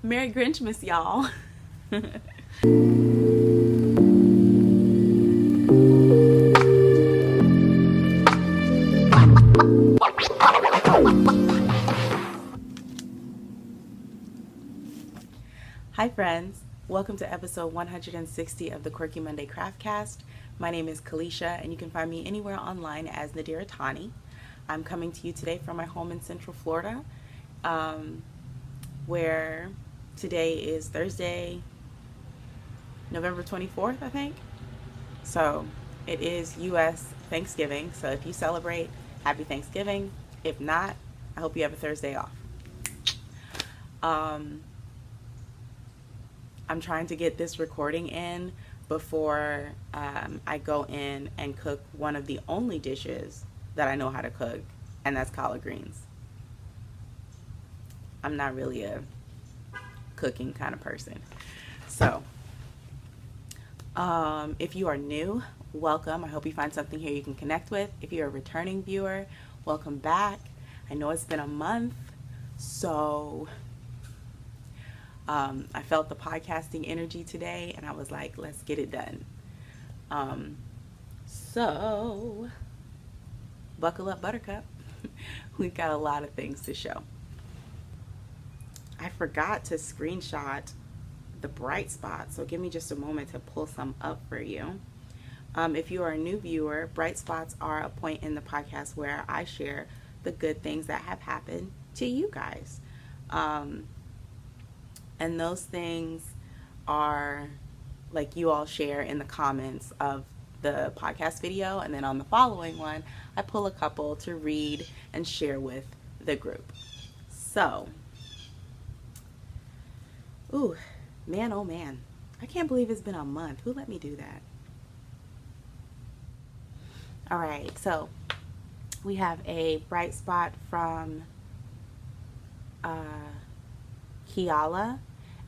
Merry Grinchmas, y'all. Hi friends, welcome to episode 160 of the Quirky Monday Craftcast. My name is Kalisha and you can find me anywhere online as Nadira Tani. I'm coming to you today from my home in Central Florida, where today is Thursday, November 24th, I think. So it is U.S. Thanksgiving. So if you celebrate, happy Thanksgiving. If not, I hope you have a Thursday off. I'm trying to get this recording in before I go in and cook one of the only dishes that I know how to cook, and that's collard greens. I'm not really a cooking kind of person. So if you are new, welcome. I hope you find something here you can connect with. If you're a returning viewer, welcome back. I know it's been a month, so I felt the podcasting energy today and I was like, let's get it done. So buckle up, buttercup. We've got a lot of things to show. I forgot to screenshot the bright spots, so give me just a moment to pull some up for you. If you are a new viewer, bright spots are a point in the podcast where I share the good things that have happened to you guys. And those things are like you all share in the comments of the podcast video, and then on the following one, I pull a couple to read and share with the group. So, ooh, man, oh man. I can't believe it's been a month. Who let me do that? All right, so we have a bright spot from Kiala.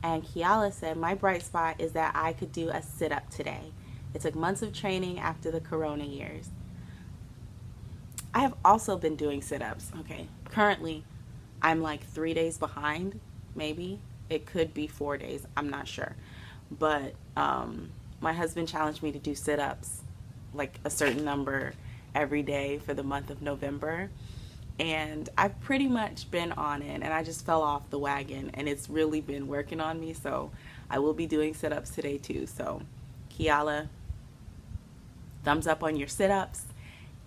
And Kiala said, my bright spot is that I could do a sit-up today. It took months of training after the corona years. I have also been doing sit-ups. Okay, currently I'm like 3 days behind, maybe. It could be 4 days, I'm not sure. But my husband challenged me to do sit-ups, like a certain number every day for the month of November. And I've pretty much been on it, and I just fell off the wagon, and it's really been working on me. So I will be doing sit-ups today too. So Kiala, thumbs up on your sit-ups,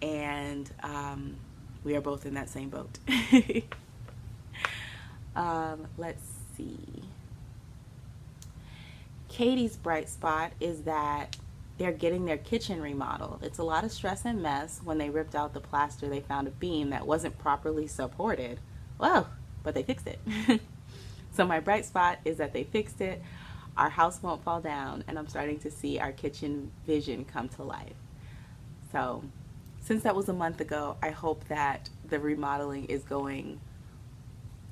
and we are both in that same boat. Let's see. Katie's bright spot is that they're getting their kitchen remodeled. It's a lot of stress and mess. When they ripped out the plaster, they found a beam that wasn't properly supported. Whoa, but they fixed it. So my bright spot is that they fixed it. Our house won't fall down, and I'm starting to see our kitchen vision come to life. So since that was a month ago, I hope that the remodeling is going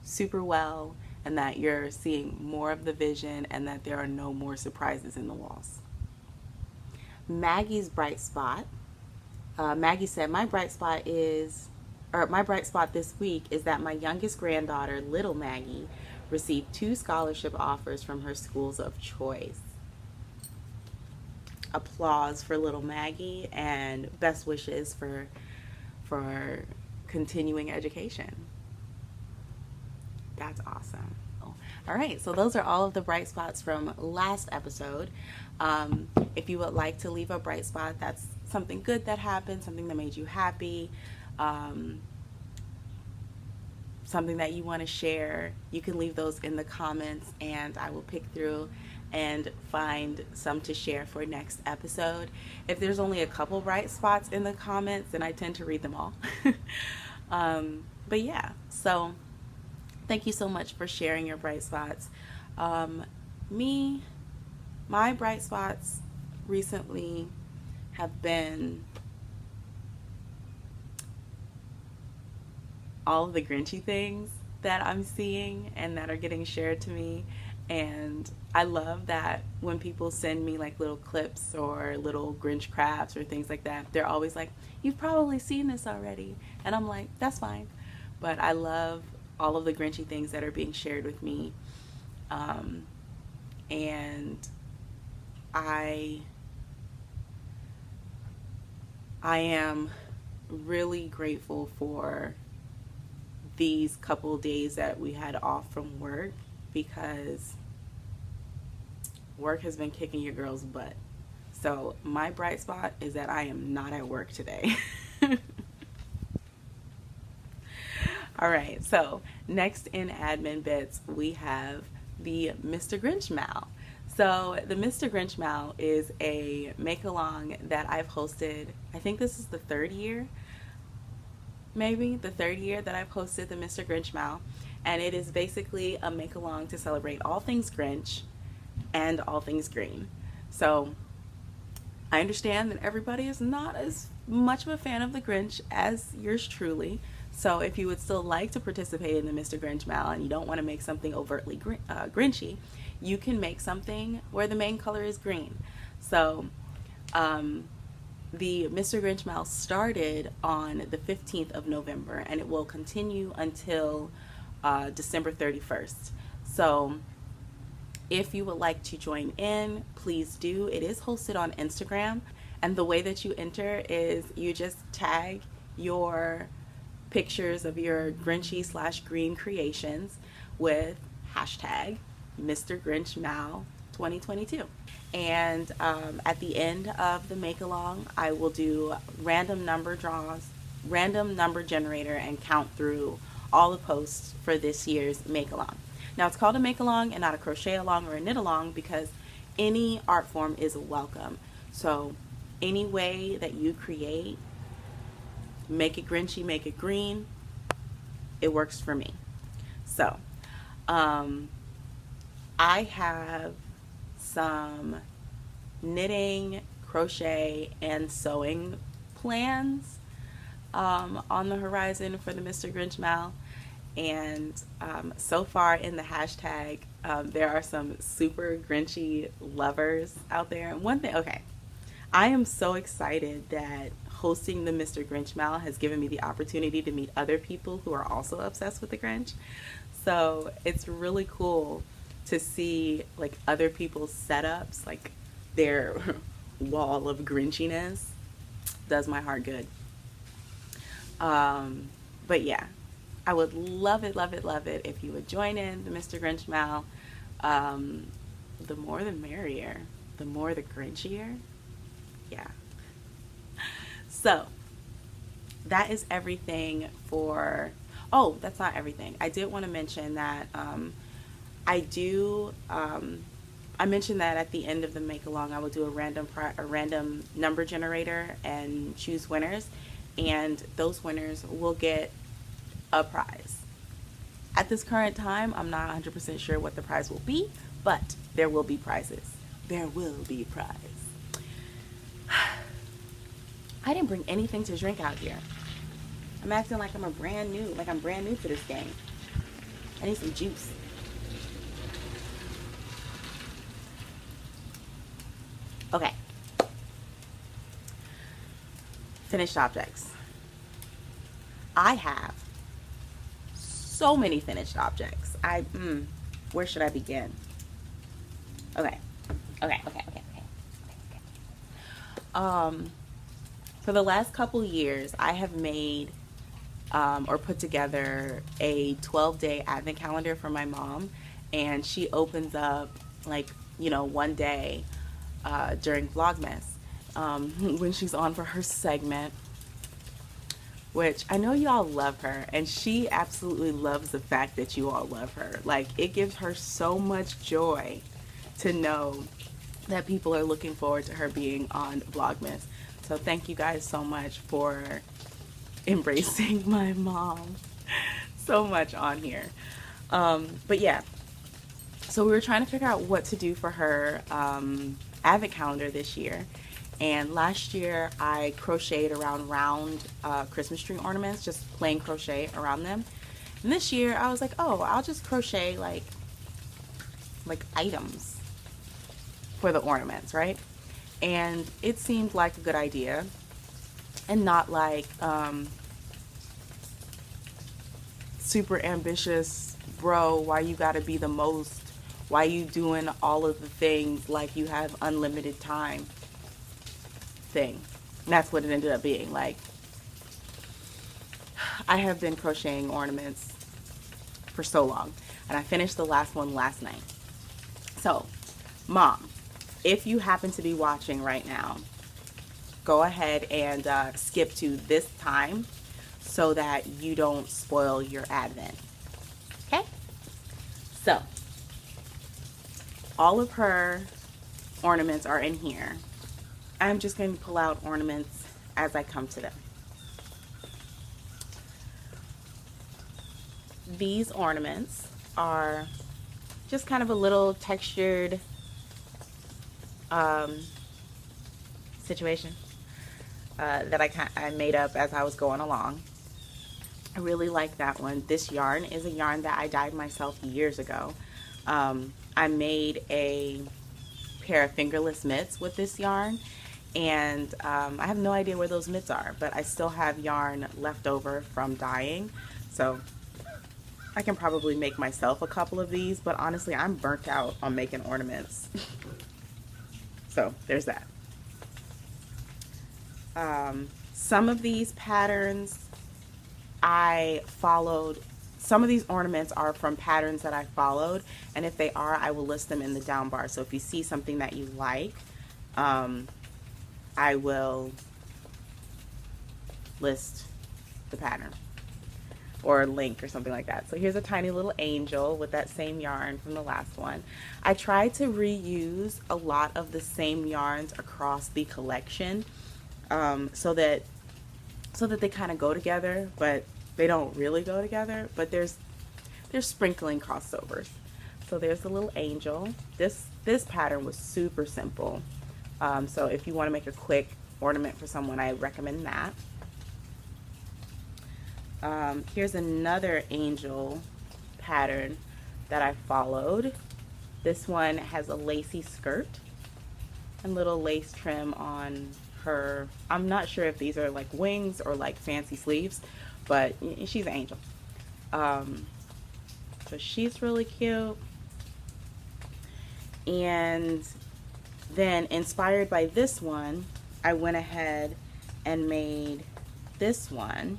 super well and that you're seeing more of the vision and that there are no more surprises in the walls. Maggie's bright spot. Maggie said, my bright spot this week is that my youngest granddaughter, little Maggie, received 2 scholarship offers from her schools of choice. Applause for little Maggie and best wishes for continuing education. That's awesome. All right, so those are all of the bright spots from last episode. If you would like to leave a bright spot, that's something good that happened, something that made you happy, something that you want to share, you can leave those in the comments and I will pick through and find some to share for next episode. If there's only a couple bright spots in the comments, then I tend to read them all. But yeah, so thank you so much for sharing your bright spots. My bright spots recently have been all of the Grinchy things that I'm seeing and that are getting shared to me. And I love that when people send me like little clips or little Grinch crafts or things like that, they're always like, you've probably seen this already. And I'm like, that's fine. But I love all of the Grinchy things that are being shared with me. And I am really grateful for these couple days that we had off from work, because work has been kicking your girl's butt. So my bright spot is that I am not at work today. All right, so next in admin bits, we have the Mr. Grinch Mal. So the Mr. Grinch Mal is a make-along that I've hosted. I think this is the third year, maybe the third year that I've hosted the Mr. Grinch Mal. And it is basically a make-along to celebrate all things Grinch and all things green. So I understand that everybody is not as much of a fan of the Grinch as yours truly. So if you would still like to participate in the Mr. Grinch Mal and you don't want to make something overtly Grinchy, you can make something where the main color is green. So the Mr. Grinch Mal started on the 15th of November and it will continue until December 31st. So if you would like to join in, please do. It is hosted on Instagram, and the way that you enter is you just tag your pictures of your Grinchy / green creations with hashtag Mr. Grinch Mal 2022. And at the end of the make along, I will do random number draws, random number generator, and count through all the posts for this year's make along. Now it's called a make along and not a crochet along or a knit along because any art form is welcome. So any way that you create, make it Grinchy, make it green, it works for me. So I have some knitting, crochet, and sewing plans on the horizon for the Mr. Grinch Mal. And so far in the hashtag, there are some super Grinchy lovers out there. And one thing, okay, I am so excited that hosting the Mr. Grinch Mal has given me the opportunity to meet other people who are also obsessed with the Grinch. So it's really cool to see like other people's setups, like their wall of Grinchiness. Does my heart good. But yeah, I would love it, love it, love it if you would join in the Mr. Grinch Mal. The more the merrier. The more the Grinchier. Yeah. So that is everything for, oh, that's not everything. I did want to mention that I mentioned that at the end of the make along I will do a random number generator and choose winners, and those winners will get a prize. At this current time, I'm not 100% sure what the prize will be, but there will be prizes. There will be a prize. I didn't bring anything to drink out here. I'm acting like I'm brand new to this game. I need some juice. Okay. Finished objects. I have so many finished objects. Where should I begin? Okay. For the last couple years, I have made or put together a 12-day advent calendar for my mom, and she opens up one day during Vlogmas when she's on for her segment, which I know y'all love her, and she absolutely loves the fact that you all love her. Like, it gives her so much joy to know that people are looking forward to her being on Vlogmas. So thank you guys so much for embracing my mom so much on here. But yeah, so we were trying to figure out what to do for her advent calendar this year. And last year I crocheted around round Christmas tree ornaments, just plain crochet around them. And this year I was like, oh, I'll just crochet like items for the ornaments, right? And it seemed like a good idea, and not like super ambitious, bro, why you gotta be the most Why you doing all of the things like you have unlimited time thing? And that's what it ended up being. Like, I have been crocheting ornaments for so long, and I finished the last one last night. So, Mom, if you happen to be watching right now, go ahead and skip to this time so that you don't spoil your Advent. Okay? So, all of her ornaments are in here. I'm just going to pull out ornaments as I come to them. These ornaments are just kind of a little textured situation that I made up as I was going along. I really like that one. This yarn is a yarn that I dyed myself years ago. I made a pair of fingerless mitts with this yarn, and I have no idea where those mitts are, but I still have yarn left over from dyeing, so I can probably make myself a couple of these, but honestly, I'm burnt out on making ornaments. So there's that. Some of these patterns I followed. Some of these ornaments are from patterns that I followed, and if they are, I will list them in the down bar. So if you see something that you like, I will list the pattern or link or something like that. So here's a tiny little angel with that same yarn from the last one. I tried to reuse a lot of the same yarns across the collection, so that they kind of go together, but they don't really go together, but there's sprinkling crossovers. So there's the little angel. This pattern was super simple. So if you want to make a quick ornament for someone, I recommend that. Here's another angel pattern that I followed. This one has a lacy skirt and little lace trim on her. I'm not sure if these are like wings or like fancy sleeves, but she's an angel. So she's really cute. And then inspired by this one, I went ahead and made this one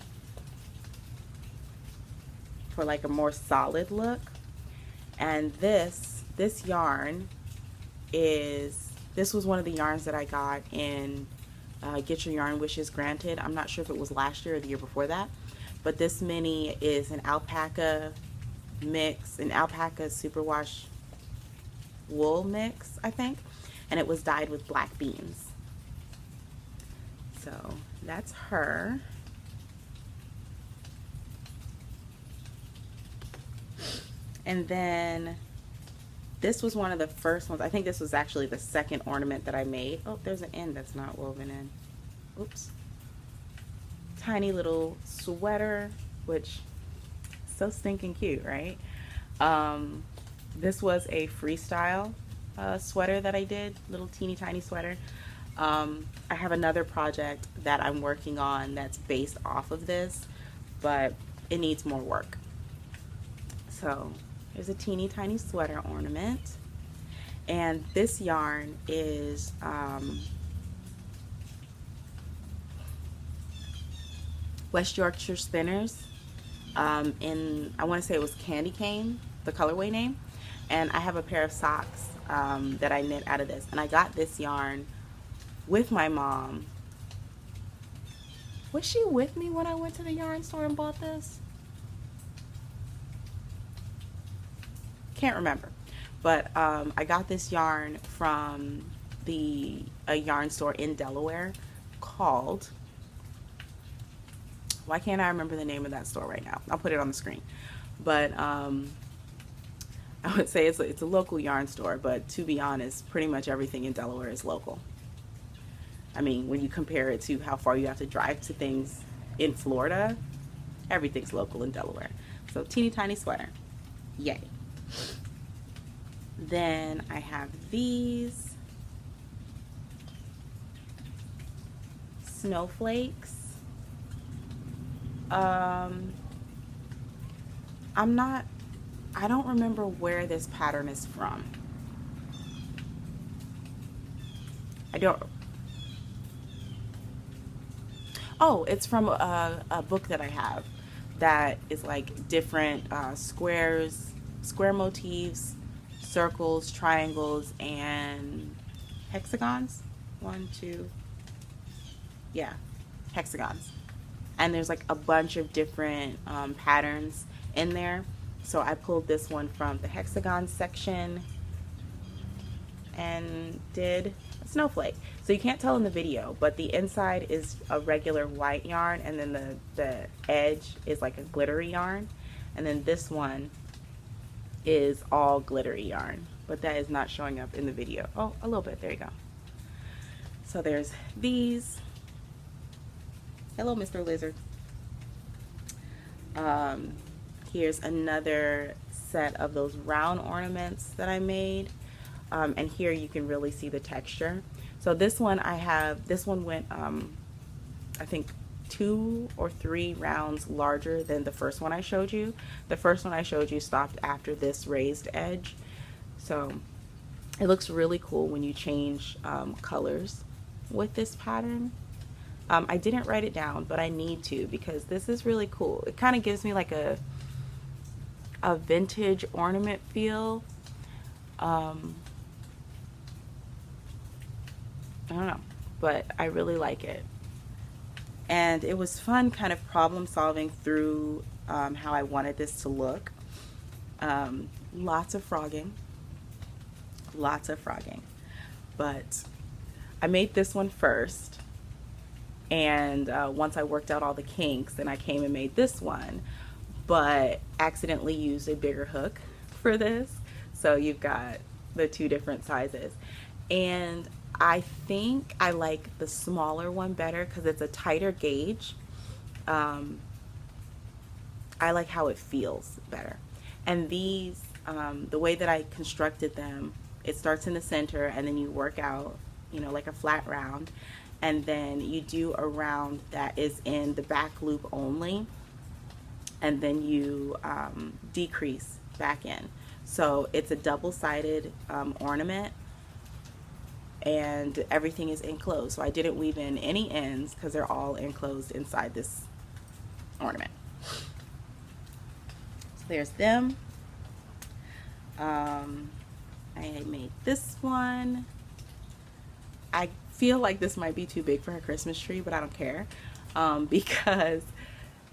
for like a more solid look. And this yarn this was one of the yarns that I got in Get Your Yarn Wishes Granted. I'm not sure if it was last year or the year before that, but this mini is an alpaca mix, an alpaca superwash wool mix, I think, and it was dyed with black beans. So that's her. And then this was one of the first ones. I think this was actually the second ornament that I made. Oh, there's an end that's not woven in. Oops. Tiny little sweater, which so stinking cute, right? This was a freestyle sweater that I did, little teeny tiny sweater. I have another project that I'm working on that's based off of this, but it needs more work. So there's a teeny tiny sweater ornament, and this yarn is West Yorkshire Spinners. I want to say it was Candy Cane, the colorway name, and I have a pair of socks that I knit out of this, and I got this yarn with my mom. Was she with me when I went to the yarn store and bought this? Can't remember, but I got this yarn from a yarn store in Delaware called, why can't I remember the name of that store right now? I'll put it on the screen. But I would say it's a local yarn store, but to be honest, pretty much everything in Delaware is local. I mean, when you compare it to how far you have to drive to things in Florida, everything's local in Delaware. So teeny tiny sweater, yay. Then I have these snowflakes. I don't remember where this pattern is from. Oh, it's from a book that I have that is like different square motifs, circles, triangles, and hexagons. One, two, yeah, hexagons. And there's like a bunch of different patterns in there. So I pulled this one from the hexagon section and did a snowflake. So you can't tell in the video, but the inside is a regular white yarn, and then the edge is like a glittery yarn. And then this one is all glittery yarn, but that is not showing up in the video. Oh, a little bit, there you go. So there's these. Hello, Mr. Lizard. Here's another set of those round ornaments that I made. And here you can really see the texture. So this one this one went, I think 2 or 3 rounds larger than the first one I showed you. The first one I showed you stopped after this raised edge. So it looks really cool when you change colors with this pattern. I didn't write it down, but I need to, because this is really cool. It kind of gives me like a vintage ornament feel. I don't know, but I really like it. And it was fun kind of problem solving through how I wanted this to look. Lots of frogging. But I made this one first. And once I worked out all the kinks, then I came and made this one, but accidentally used a bigger hook for this. So you've got the 2 different sizes. And I think I like the smaller one better because it's a tighter gauge. I like how it feels better. And these, the way that I constructed them, it starts in the center and then you work out, you know, like a flat round. And then you do a round that is in the back loop only, and then you decrease back in. So it's a double-sided ornament, and everything is enclosed. So I didn't weave in any ends because they're all enclosed inside this ornament. So there's them. I made this one. I feel like this might be too big for her Christmas tree, but I don't care, because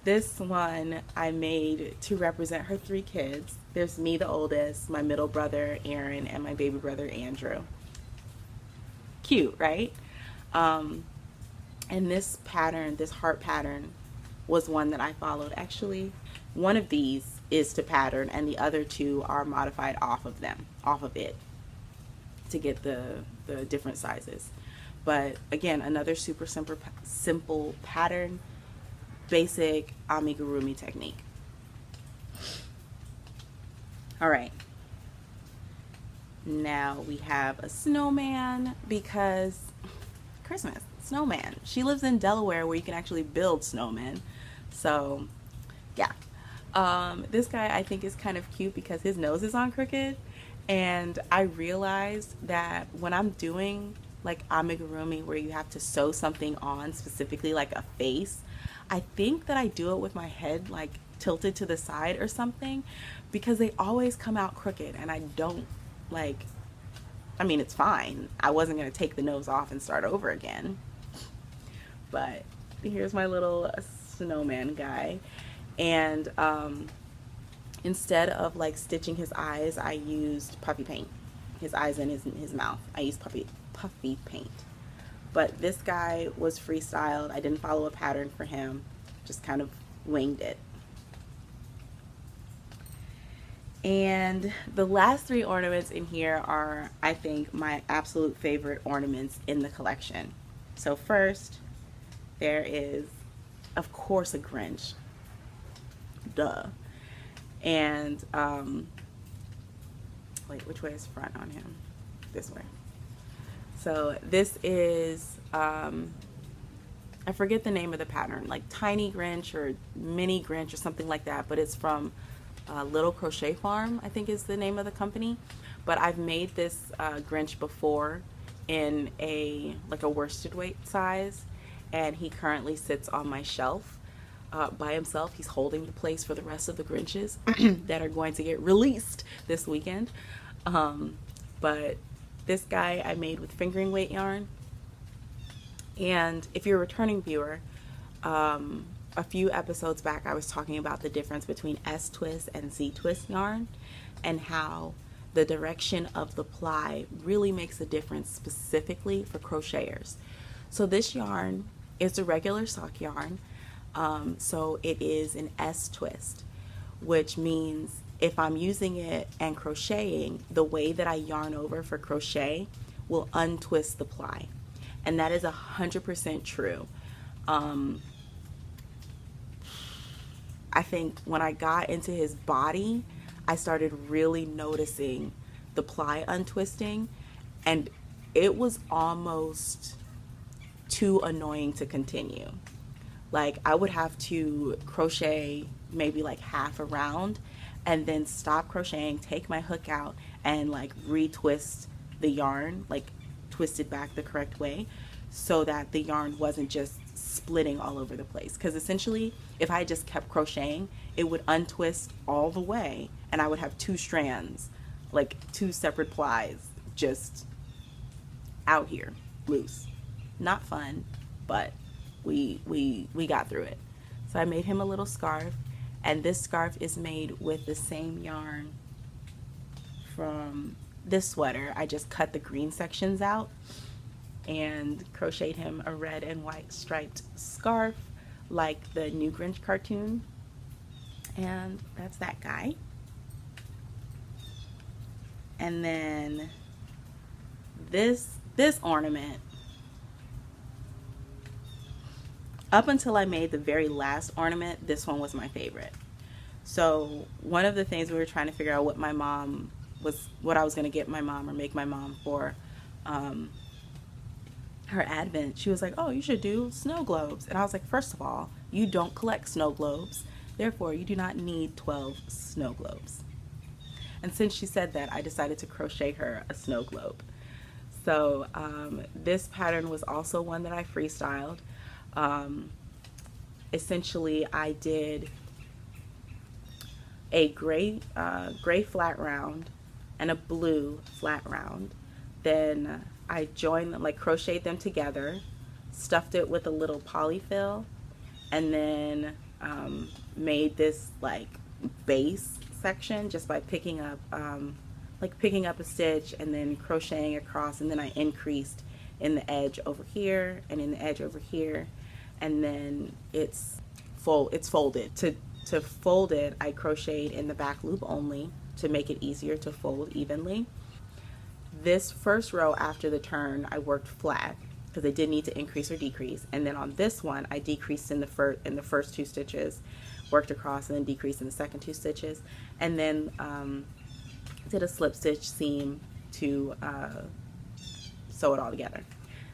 this one I made to represent her 3 kids. There's me, the oldest, my middle brother Aaron, and my baby brother Andrew. Cute, right? And this pattern, this heart pattern, was one that I followed. Actually, one of these is to pattern, and the other 2 are modified off of it, to get the different sizes. But again, another super simple pattern, basic amigurumi technique. All right, now we have a snowman, because Christmas, snowman. She lives in Delaware where you can actually build snowmen. So yeah, this guy I think is kind of cute because his nose is on crooked. And I realized that when I'm doing like amigurumi where you have to sew something on, specifically like a face, I think that I do it with my head like tilted to the side or something, because they always come out crooked, and I don't like, I mean, it's fine. I wasn't going to take the nose off and start over again. But here's my little snowman guy. And instead of like stitching his eyes, I used puffy paint. His eyes and his mouth. I used puffy paint. But this guy was freestyled. I didn't follow a pattern for him. Just kind of winged it. And the last 3 ornaments in here are, I think, my absolute favorite ornaments in the collection. So first, there is, of course, a Grinch. Duh. And, wait, which way is front on him? This way. So this is, I forget the name of the pattern, like Tiny Grinch or Mini Grinch or something like that, but it's from Little Crochet Farm, I think is the name of the company. But I've made this Grinch before in a worsted weight size, and he currently sits on my shelf by himself. He's holding the place for the rest of the Grinches that are going to get released this weekend. But this guy I made with fingering weight yarn. And if you're a returning viewer, a few episodes back I was talking about the difference between S-twist and Z-twist yarn, and how the direction of the ply really makes a difference specifically for crocheters. So this yarn is a regular sock yarn, so it is an S-twist, which means if I'm using it and crocheting, the way that I yarn over for crochet will untwist the ply. And that is 100% true. I think when I got into his body, I started really noticing the ply untwisting, and it was almost too annoying to continue. Like, I would have to crochet maybe like half a round and then stop crocheting, take my hook out, and like retwist the yarn, like twist it back the correct way so that the yarn wasn't just splitting all over the place. Because essentially, if I just kept crocheting, it would untwist all the way and I would have two strands, like two separate plies, just out here, loose. Not fun, but we got through it. So I made him a little scarf, and this scarf is made with the same yarn from this sweater. I just cut the green sections out and crocheted him a red and white striped scarf like the new Grinch cartoon. And that's that guy. And then this ornament, up until I made the very last ornament, this one was my favorite. So one of the things we were trying to figure out what I was going to get my mom or make my mom for her advent, she was like, oh, you should do snow globes. And I was like, first of all, you don't collect snow globes, therefore you do not need 12 snow globes. And since she said that, I decided to crochet her a snow globe. So this pattern was also one that I freestyled. Essentially, I did a gray flat round and a blue flat round. Then I joined them, like crocheted them together, stuffed it with a little polyfill, and then made this like base section just by picking up a stitch and then crocheting across, and then I increased in the edge over here and in the edge over here, and then it's folded. To fold it, I crocheted in the back loop only to make it easier to fold evenly. This first row after the turn, I worked flat because I did need to increase or decrease, and then on this one, I decreased in the first two stitches, worked across, and then decreased in the second two stitches, and then did a slip stitch seam to sew it all together.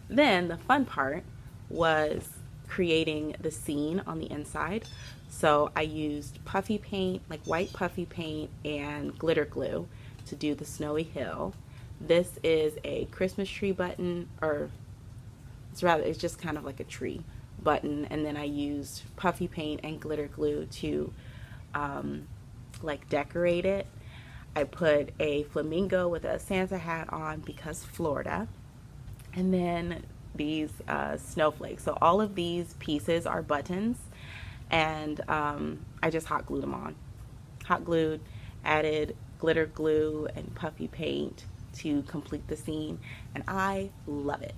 Then the fun part was creating the scene on the inside. So I used puffy paint, like white puffy paint and glitter glue to do the snowy hill. This is a Christmas tree button, or it's just kind of like a tree button, and then I used puffy paint and glitter glue to like decorate it. I put a flamingo with a Santa hat on because Florida, and then these snowflakes. So all of these pieces are buttons, and I just hot glued them on. Hot glued, added glitter glue and puffy paint to complete the scene, and I love it.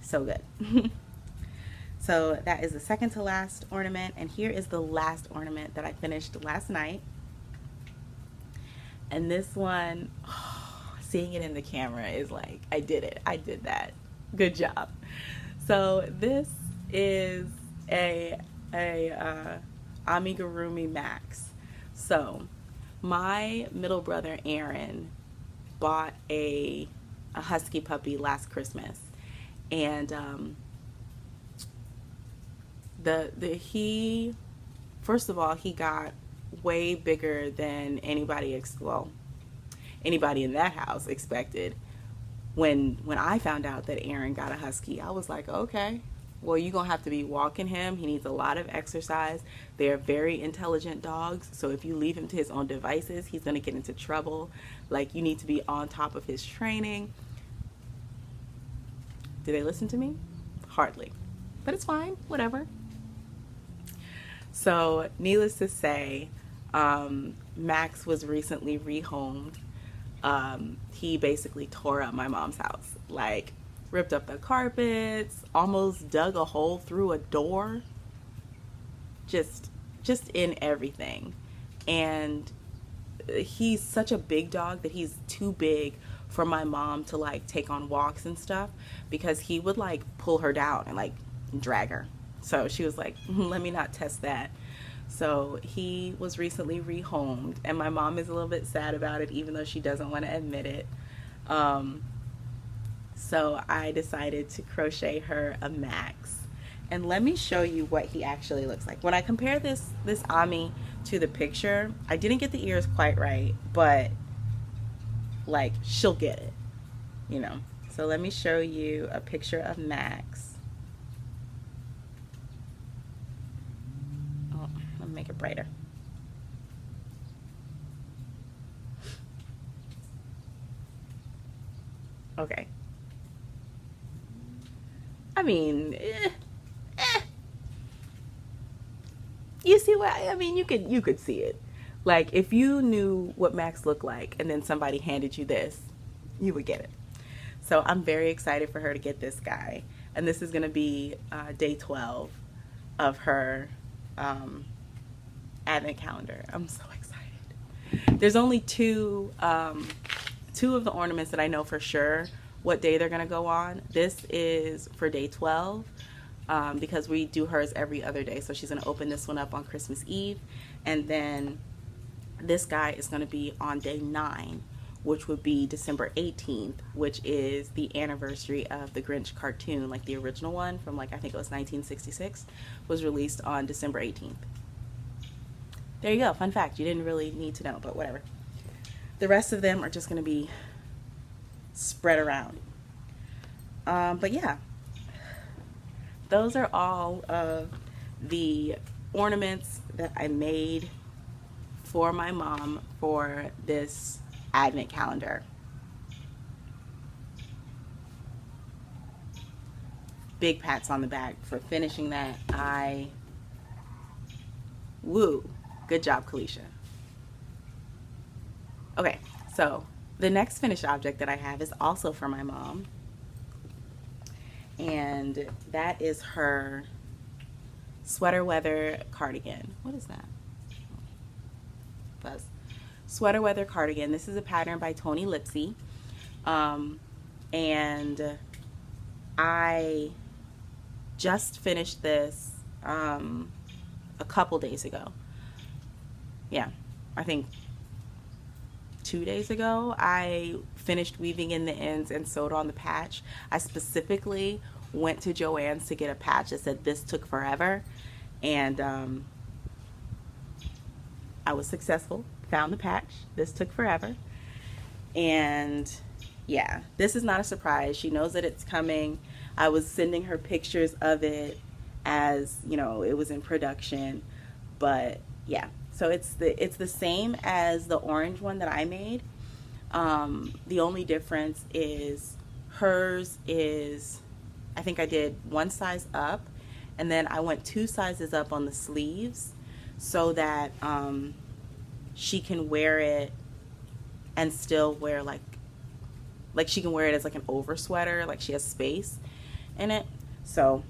So good. So that is the second to last ornament, and here is the last ornament that I finished last night. And this one, seeing it in the camera is like, I did it. I did that. Good job. So this is a amigurumi Max. So my middle brother Aaron bought a husky puppy last Christmas, and he first of all, he got way bigger than anybody anybody in that house expected. When I found out that Aaron got a husky, I was like, okay, well, you're going to have to be walking him. He needs a lot of exercise. They're very intelligent dogs, so if you leave him to his own devices, he's going to get into trouble. Like, you need to be on top of his training. Do they listen to me? Hardly. But it's fine, whatever. So, needless to say, Max was recently rehomed. He basically tore up my mom's house. Like, ripped up the carpets, almost dug a hole through a door, just in everything. And he's such a big dog that he's too big for my mom to like take on walks and stuff, because he would like pull her down and like drag her. So she was like, let me not test that. So he was recently rehomed, and my mom is a little bit sad about it, even though she doesn't want to admit it. So I decided to crochet her a Max. And let me show you what he actually looks like. When I compare this Ami to the picture, I didn't get the ears quite right, but like, she'll get it, you know. So let me show you a picture of Max. Oh, let me make it brighter. Okay. I mean, you see what I mean? You could see it. Like, if you knew what Max looked like and then somebody handed you this, you would get it. So I'm very excited for her to get this guy, and this is going to be day 12 of her advent calendar. I'm so excited. There's only two of the ornaments that I know for sure what day they're gonna go on. This is for day 12 because we do hers every other day. So she's gonna open this one up on Christmas Eve, and then this guy is gonna be on day 9, which would be December 18th, which is the anniversary of the Grinch cartoon, like the original one from, like, I think it was 1966, was released on December 18th. There you go, fun fact. You didn't really need to know, but whatever. The rest of them are just gonna be spread around. But yeah, those are all of the ornaments that I made for my mom for this advent calendar. Big pats on the back for finishing that. Woo, good job, Kalisha. Okay, so the next finished object that I have is also for my mom, and that is her sweater weather cardigan. What is that? Buzz. Sweater weather cardigan. This is a pattern by Tony Lipsy, and I just finished this a couple days ago. Yeah, I think 2 days ago. I finished weaving in the ends and sewed on the patch. I specifically went to Joann's to get a patch that said "this took forever," and I was successful. Found the patch. This took forever. And yeah, this is not a surprise. She knows that it's coming. I was sending her pictures of it as, you know, it was in production. But yeah, so it's the same as the orange one that I made. The only difference is hers is, I think I did one size up, and then I went 2 sizes up on the sleeves so that she can wear it and still wear like she can wear it as like an over sweater, like she has space in it. So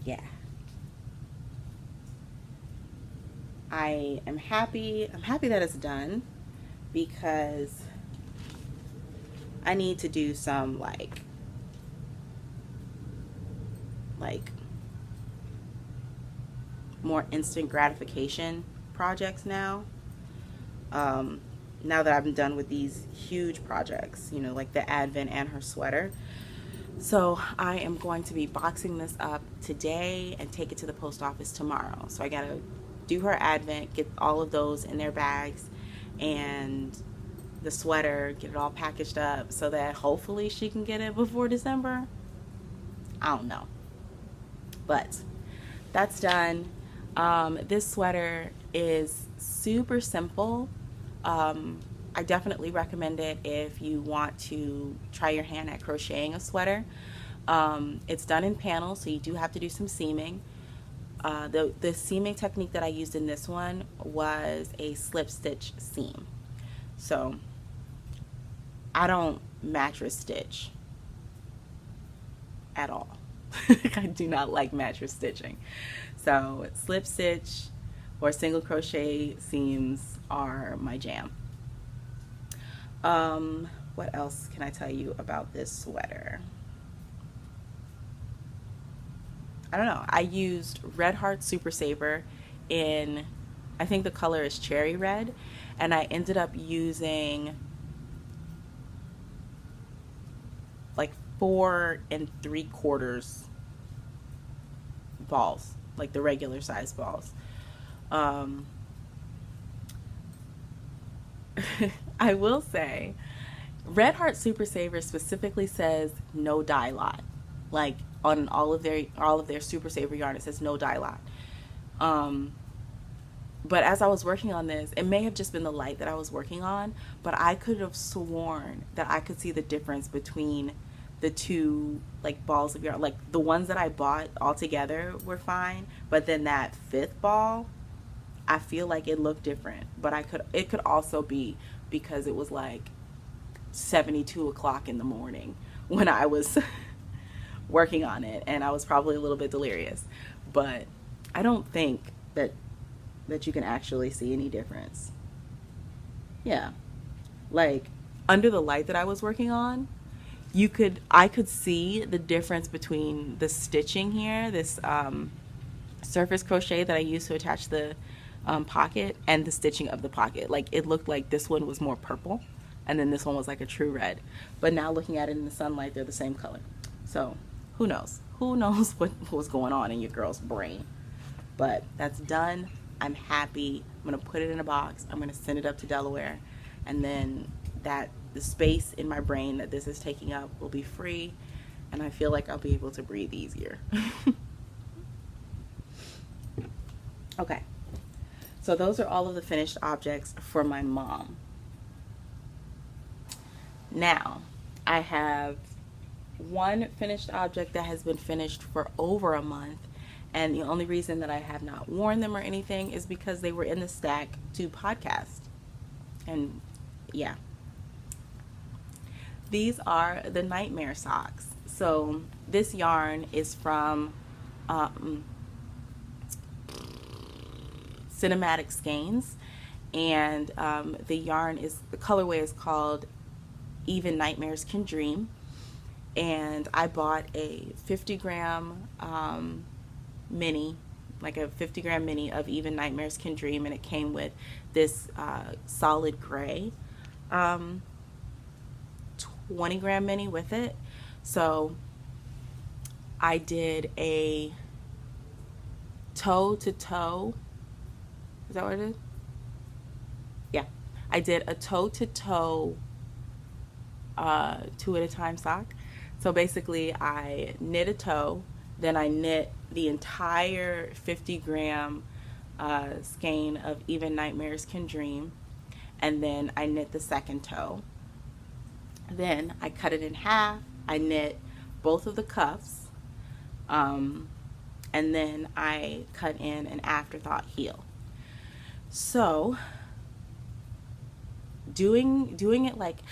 yeah, I am happy. I'm happy that it's done, because I need to do some like more instant gratification projects now. Now that I'm done with these huge projects, you know, like the Advent and her sweater. So I am going to be boxing this up today and take it to the post office tomorrow. So I gotta do her advent, get all of those in their bags, and the sweater, get it all packaged up so that hopefully she can get it before December. I don't know. But that's done. This sweater is super simple. I definitely recommend it if you want to try your hand at crocheting a sweater. It's done in panels, so you do have to do some seaming. The seaming technique that I used in this one was a slip stitch seam. So I don't mattress stitch at all. I do not like mattress stitching. So slip stitch or single crochet seams are my jam. What else can I tell you about this sweater? I don't know. I used Red Heart Super Saver in, I think the color is cherry red, and I ended up using like 4 3/4 balls, like the regular size balls. I will say, Red Heart Super Saver specifically says no dye lot. Like on all of their Super Saver yarn, it says no dye lot. But as I was working on this, it may have just been the light that I was working on, but I could have sworn that I could see the difference between the two like balls of yarn. Like the ones that I bought all together were fine, but then that 5th ball, I feel like it looked different. But it could also be because it was like 72 o'clock in the morning when I was working on it, and I was probably a little bit delirious. But I don't think that you can actually see any difference. Yeah, like under the light that I was working on, I could see the difference between the stitching here, this surface crochet that I used to attach the pocket, and the stitching of the pocket. Like it looked like this one was more purple, and then this one was like a true red. But now looking at it in the sunlight, they're the same color. So who knows? Who knows what was going on in your girl's brain? But that's done. I'm happy. I'm gonna put it in a box. I'm gonna send it up to Delaware, and then the space in my brain that this is taking up will be free, and I feel like I'll be able to breathe easier. Okay, so those are all of the finished objects for my mom. Now I have one finished object that has been finished for over a month, and the only reason that I have not worn them or anything is because they were in the stack to podcast. And yeah, these are the Nightmare socks. So this yarn is from Cinematic Skeins, and the colorway is called Even Nightmares Can Dream. And I bought a 50-gram mini, like a 50-gram mini of Even Nightmares Can Dream, and it came with this solid gray 20-gram mini with it. So I did a toe to toe. Is that what it is? Yeah, I did a toe to toe 2 at a time sock. So basically I knit a toe, then I knit the entire 50-gram skein of Even Nightmares Can Dream, and then I knit the second toe. Then I cut it in half, I knit both of the cuffs, and then I cut in an afterthought heel. So doing it like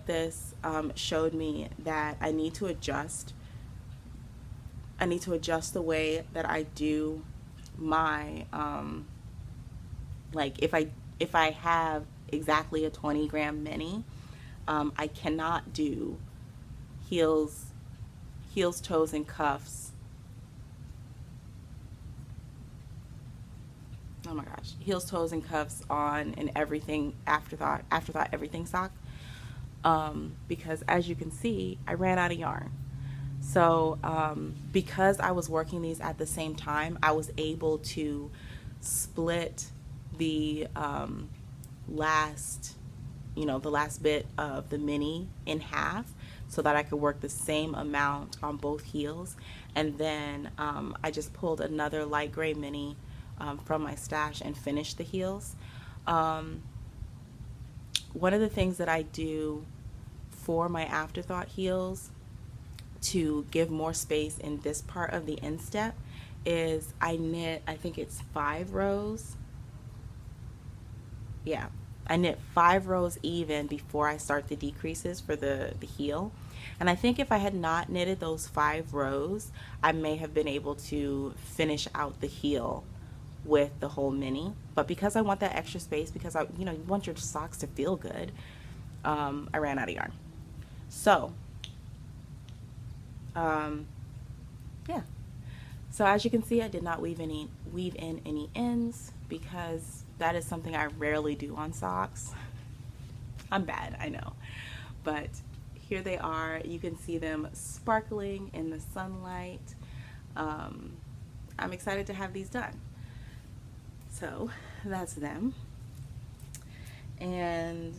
this showed me that I need to adjust the way that I do my like if I have exactly a 20-gram mini, I cannot do heels, toes, and cuffs. Oh my gosh, heels, toes, and cuffs on an everything afterthought everything sock, because as you can see, I ran out of yarn. So because I was working these at the same time, I was able to split the last bit of the mini in half so that I could work the same amount on both heels. And then I just pulled another light gray mini from my stash and finished the heels. One of the things that I do for my afterthought heels to give more space in this part of the instep is I knit, I think it's 5 rows. Yeah, I knit 5 rows even before I start the decreases for the heel. And I think if I had not knitted those 5 rows, I may have been able to finish out the heel with the whole mini. But because I want that extra space, because you want your socks to feel good, I ran out of yarn. So, yeah. So as you can see, I did not weave in any ends because that is something I rarely do on socks. I'm bad, I know. But here they are. You can see them sparkling in the sunlight. I'm excited to have these done. So that's them. And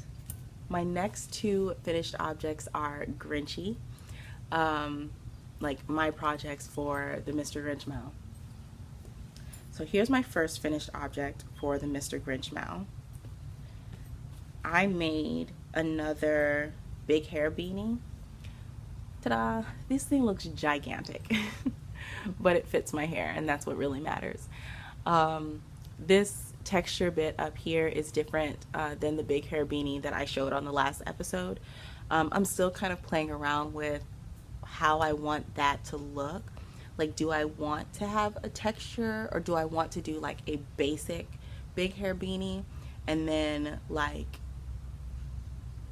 my next 2 finished objects are Grinchy. Like my projects for the Mr. Grinch Mow. So here's my first finished object for the Mr. Grinch Mow. I made another big hair beanie. Ta-da! This thing looks gigantic, but it fits my hair, and that's what really matters. This texture bit up here is different than the big hair beanie that I showed on the last episode. I'm still kind of playing around with how I want that to look. Like, do I want to have a texture, or do I want to do like a basic big hair beanie and then like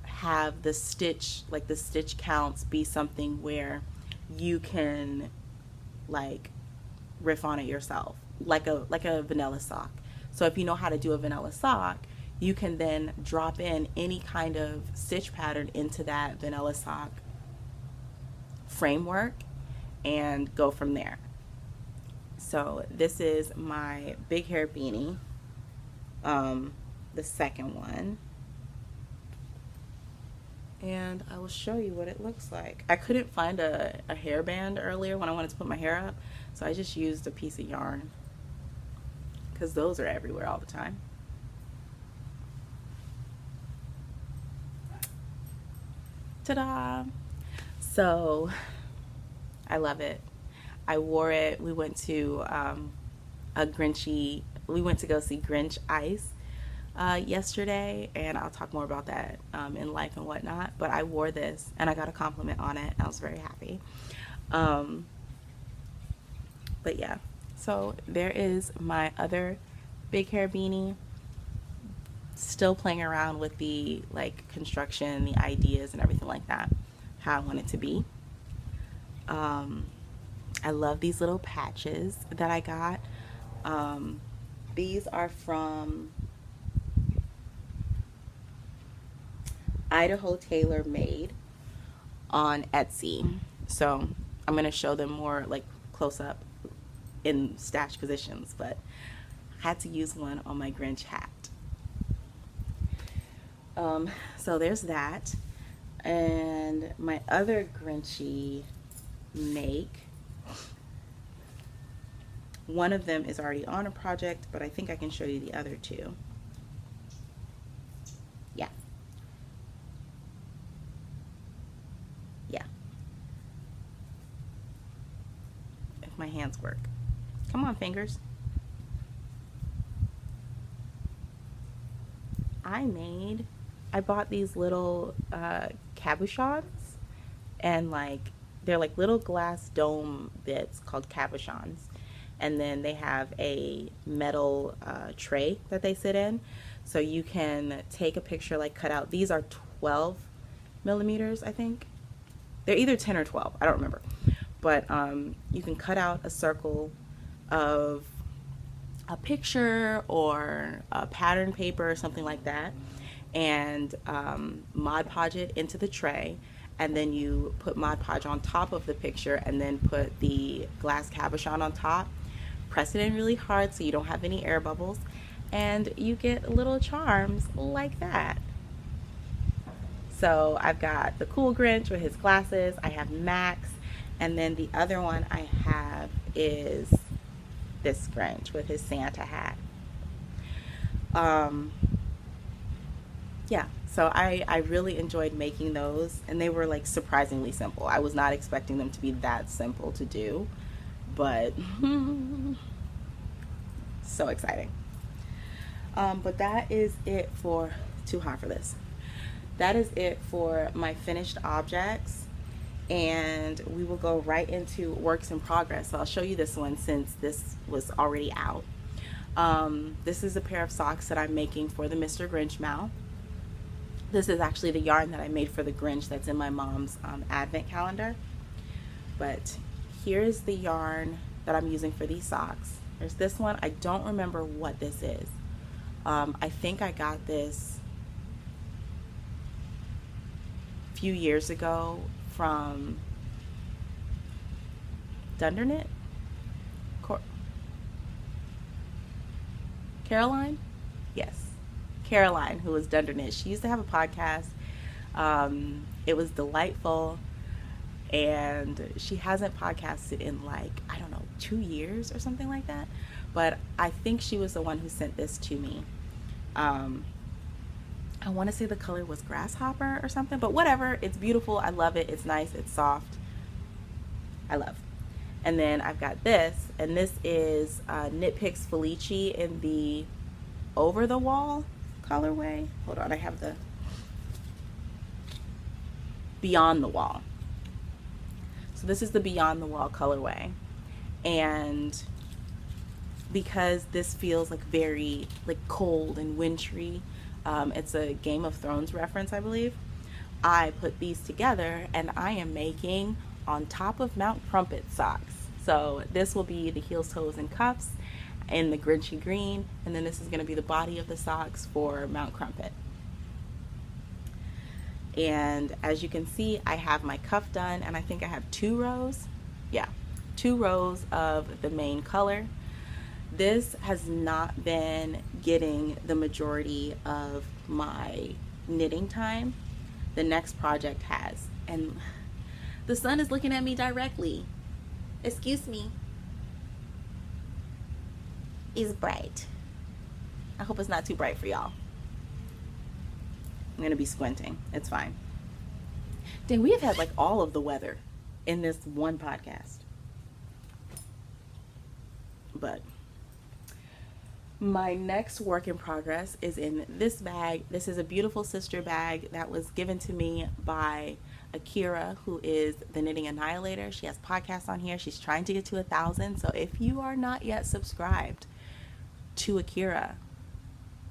have the stitch counts be something where you can like riff on it yourself, like a vanilla sock. So if you know how to do a vanilla sock, you can then drop in any kind of stitch pattern into that vanilla sock framework and go from there. So this is my big hair beanie, the second one, and I will show you what it looks like. I couldn't find a hairband earlier when I wanted to put my hair up, so I just used a piece of yarn because those are everywhere all the time. Ta-da! So I love it. I wore it. We went to we went to go see Grinch Ice yesterday, and I'll talk more about that in life and whatnot. But I wore this and I got a compliment on it. I was very happy. But yeah, so there is my other big hair beanie. Still playing around with the like construction, the ideas and everything like that, how I want it to be. I love these little patches that I got. These are from Idaho Tailor Made on Etsy. So I'm going to show them more like close up in stash positions, but I had to use one on my Grinch hat. So there's that. And my other Grinchy make, one of them is already on a project, but I think I can show you the other 2. Yeah. If my hands work. Come on, fingers. I bought these little cabochons, and like they're like little glass dome bits called cabochons, and then they have a metal tray that they sit in, so you can take a picture, like cut out. These are 12 millimeters, I think. They're either 10 or 12, I don't remember, but you can cut out a circle of a picture or a pattern paper or something like that, and Mod Podge it into the tray, and then you put Mod Podge on top of the picture and then put the glass cabochon on top. press it in really hard so you don't have any air bubbles, and you get little charms like that. So I've got the cool Grinch with his glasses, I have Max, and then the other one I have is this Grinch with his Santa hat. Yeah, so I really enjoyed making those, and they were like surprisingly simple. I was not expecting them to be that simple to do, but so exciting. But that is it for, too hot for this. That is it for my finished objects, and we will go right into works in progress. So I'll show you this one since this was already out. This is a pair of socks that I'm making for the Mr. Grinch mouth. This is actually the yarn that I made for the Grinch that's in my mom's advent calendar. But here's the yarn that I'm using for these socks. There's this one. I don't remember what this is. I think I got this a few years ago from Dunderknit? Caroline? Yes. Caroline, who was Dunderknit. She used to have a podcast. It was delightful. And she hasn't podcasted in like, I don't know, 2 years or something like that. But I think she was the one who sent this to me. I want to say the color was grasshopper or something, but whatever. It's beautiful. I love it. It's nice. It's soft. I love. And then I've got this, and this is Knit Picks Felici in the Over the Wall colorway. Hold on, I have the Beyond the Wall. So this is the Beyond the Wall colorway, and because this feels like very like cold and wintry, it's a Game of Thrones reference, I believe. I put these together, and I am making On Top of Mount Crumpet socks. So this will be the heels, toes, and cuffs in the Grinchy green, and then this is going to be the body of the socks for Mount Crumpet. And as you can see, I have my cuff done, and I think I have 2 rows. Yeah, 2 rows of the main color. This has not been getting the majority of my knitting time. The next project has, and the sun is looking at me directly. Excuse me. It's bright. I hope it's not too bright for y'all. I'm gonna be squinting. It's fine. Dang, we have had like all of the weather in this one podcast. But my next work in progress is in this bag. This is a beautiful sister bag that was given to me by Akira, who is the Knitting Annihilator. She has podcasts on here. She's trying to get to 1,000. So if you are not yet subscribed to Akira,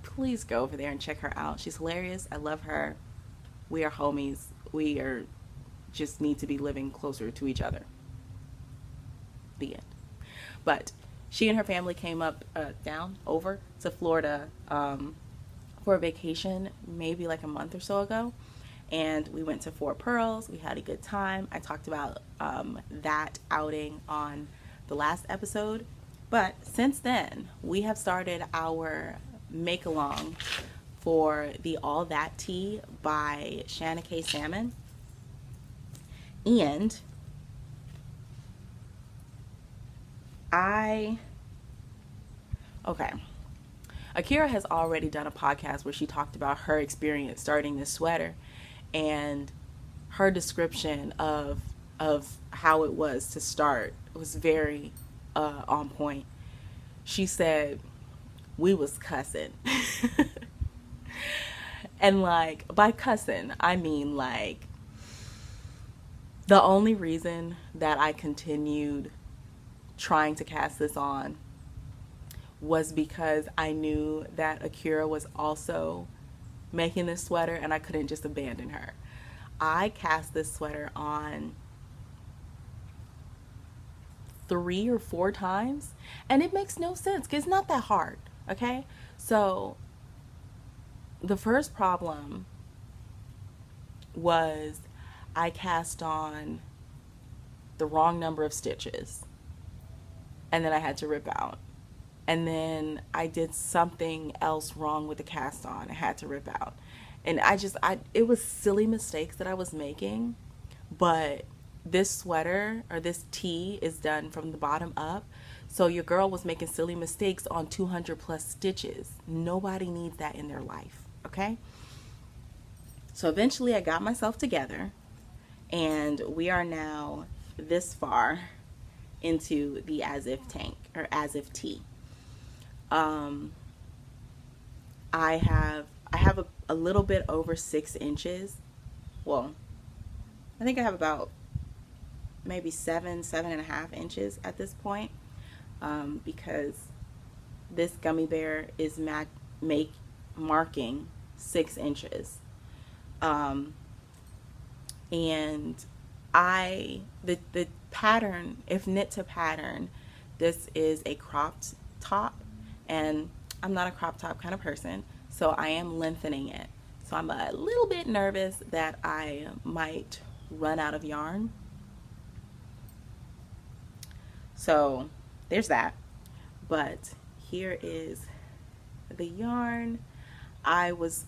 please go over there and check her out. She's hilarious. I love her. We are homies. We are just need to be living closer to each other. The end. But she and her family came up over to Florida for a vacation maybe like a month or so ago, and we went to Fort Pearls. We had a good time. I talked about that outing on the last episode, but since then we have started our make along for the All That Tea by Shanna K. Salmon, and Akira has already done a podcast where she talked about her experience starting this sweater, and her description of how it was to start was very on point. She said, we was cussing. And like, by cussing, I mean like, the only reason that I continued trying to cast this on was because I knew that Akira was also making this sweater, and I couldn't just abandon her. I cast this sweater on 3 or 4 times, and it makes no sense because it's not that hard, okay? So the first problem was I cast on the wrong number of stitches. and then I had to rip out. And then I did something else wrong with the cast on. I had to rip out. And it was silly mistakes that I was making, but this sweater or this tee is done from the bottom up. So your girl was making silly mistakes on 200 plus stitches. Nobody needs that in their life, okay? So eventually I got myself together, and we are now this far into the as if tank or as if tee. I have a little bit over 6 inches. Well, I think I have about maybe 7.5 inches at this point, because this gummy bear is marking 6 inches. And the pattern, if knit to pattern, this is a cropped top, and I'm not a crop top kind of person, so I am lengthening it. So I'm a little bit nervous that I might run out of yarn. So there's that. But here is the yarn. I was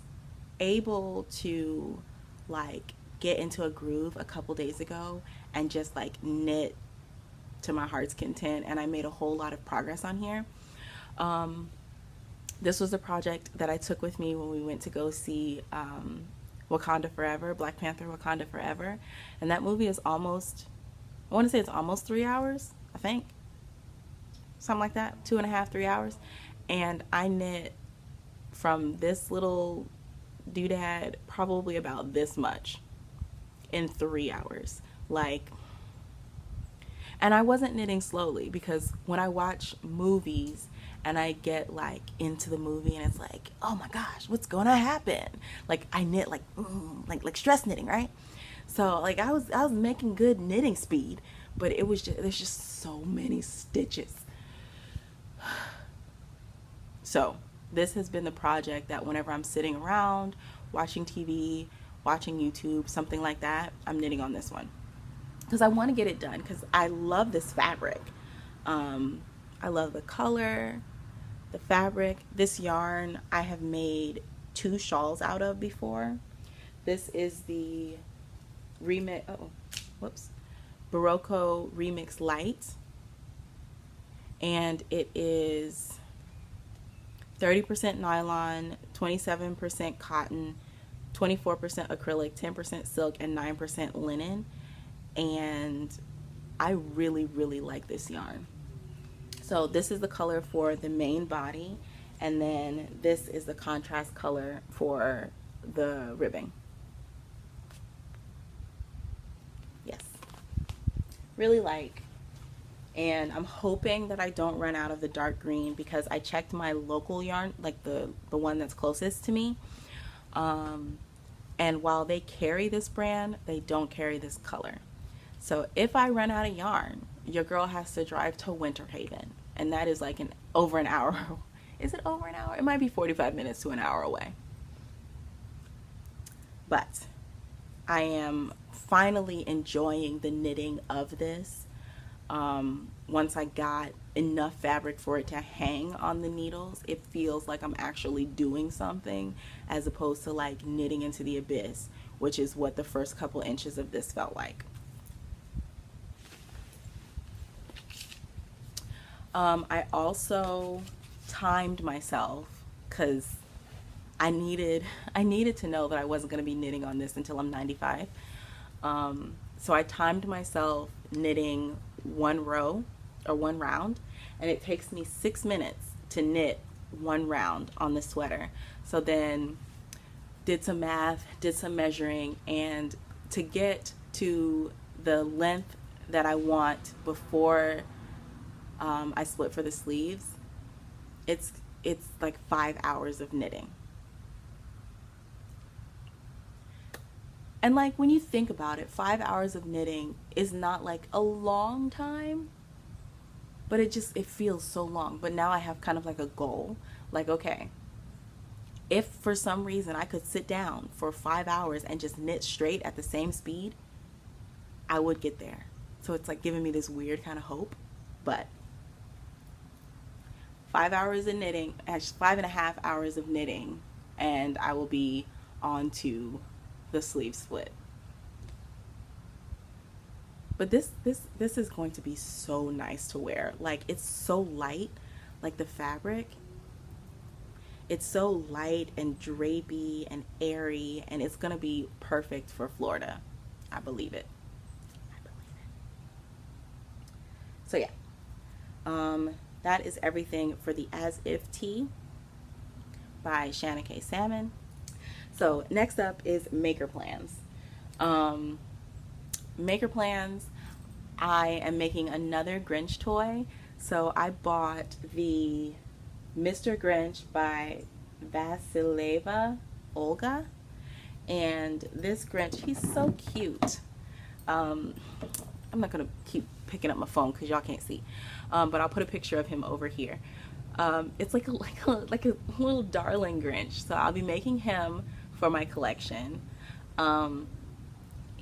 able to like get into a groove a couple days ago and just like knit to my heart's content, and I made a whole lot of progress on here. This was a project that I took with me when we went to go see Wakanda Forever, Black Panther Wakanda Forever, and that movie is almost, I want to say it's almost 3 hours, I think, something like that, 2.5, 3 hours, and I knit from this little doodad probably about this much in 3 hours, like. And I wasn't knitting slowly, because when I watch movies and I get like into the movie and it's like, oh my gosh, what's going to happen? Like I knit like stress knitting, right? So like I was making good knitting speed, but it was just, there's just so many stitches. So this has been the project that whenever I'm sitting around watching TV, watching YouTube, something like that, I'm knitting on this one. Because I want to get it done, because I love this fabric. I love the color, the fabric. This yarn I have made 2 shawls out of before. This is the Barocco Remix Light, and it is 30% nylon, 27% cotton, 24% acrylic, 10% silk, and 9% linen. And I really, really like this yarn. So this is the color for the main body, and then this is the contrast color for the ribbing. Yes, really like. And I'm hoping that I don't run out of the dark green, because I checked my local yarn, like the one that's closest to me, and while they carry this brand, they don't carry this color. So if I run out of yarn, your girl has to drive to Winter Haven, and that is like over an hour. Is it over an hour? It might be 45 minutes to an hour away. But I am finally enjoying the knitting of this. Once I got enough fabric for it to hang on the needles, it feels like I'm actually doing something, as opposed to like knitting into the abyss, which is what the first couple inches of this felt like. I also timed myself, because I needed to know that I wasn't going to be knitting on this until I'm 95. So I timed myself knitting 1 row or 1 round, and it takes me 6 minutes to knit 1 round on the sweater. So then did some math, did some measuring, and to get to the length that I want before I split for the sleeves, it's like 5 hours of knitting. And like when you think about it, 5 hours of knitting is not like a long time, but it feels so long. But now I have kind of like a goal, like, okay, if for some reason I could sit down for 5 hours and just knit straight at the same speed, I would get there. So it's like giving me this weird kind of hope, but 5 hours of knitting, actually 5.5 hours of knitting, and I will be on to the sleeve split. But this is going to be so nice to wear. Like, it's so light, like the fabric. It's so light and drapey and airy, and it's gonna be perfect for Florida. I believe it. So yeah, that is everything for the As If Tee by Shanna K. Salmon. So next up is maker plans. Maker plans, I am making another Grinch toy. So I bought the Mr. Grinch by Vasileva Olga, and this Grinch, he's so cute. I'm not gonna keep picking up my phone because y'all can't see, but I'll put a picture of him over here. It's like a little darling Grinch, so I'll be making him for my collection.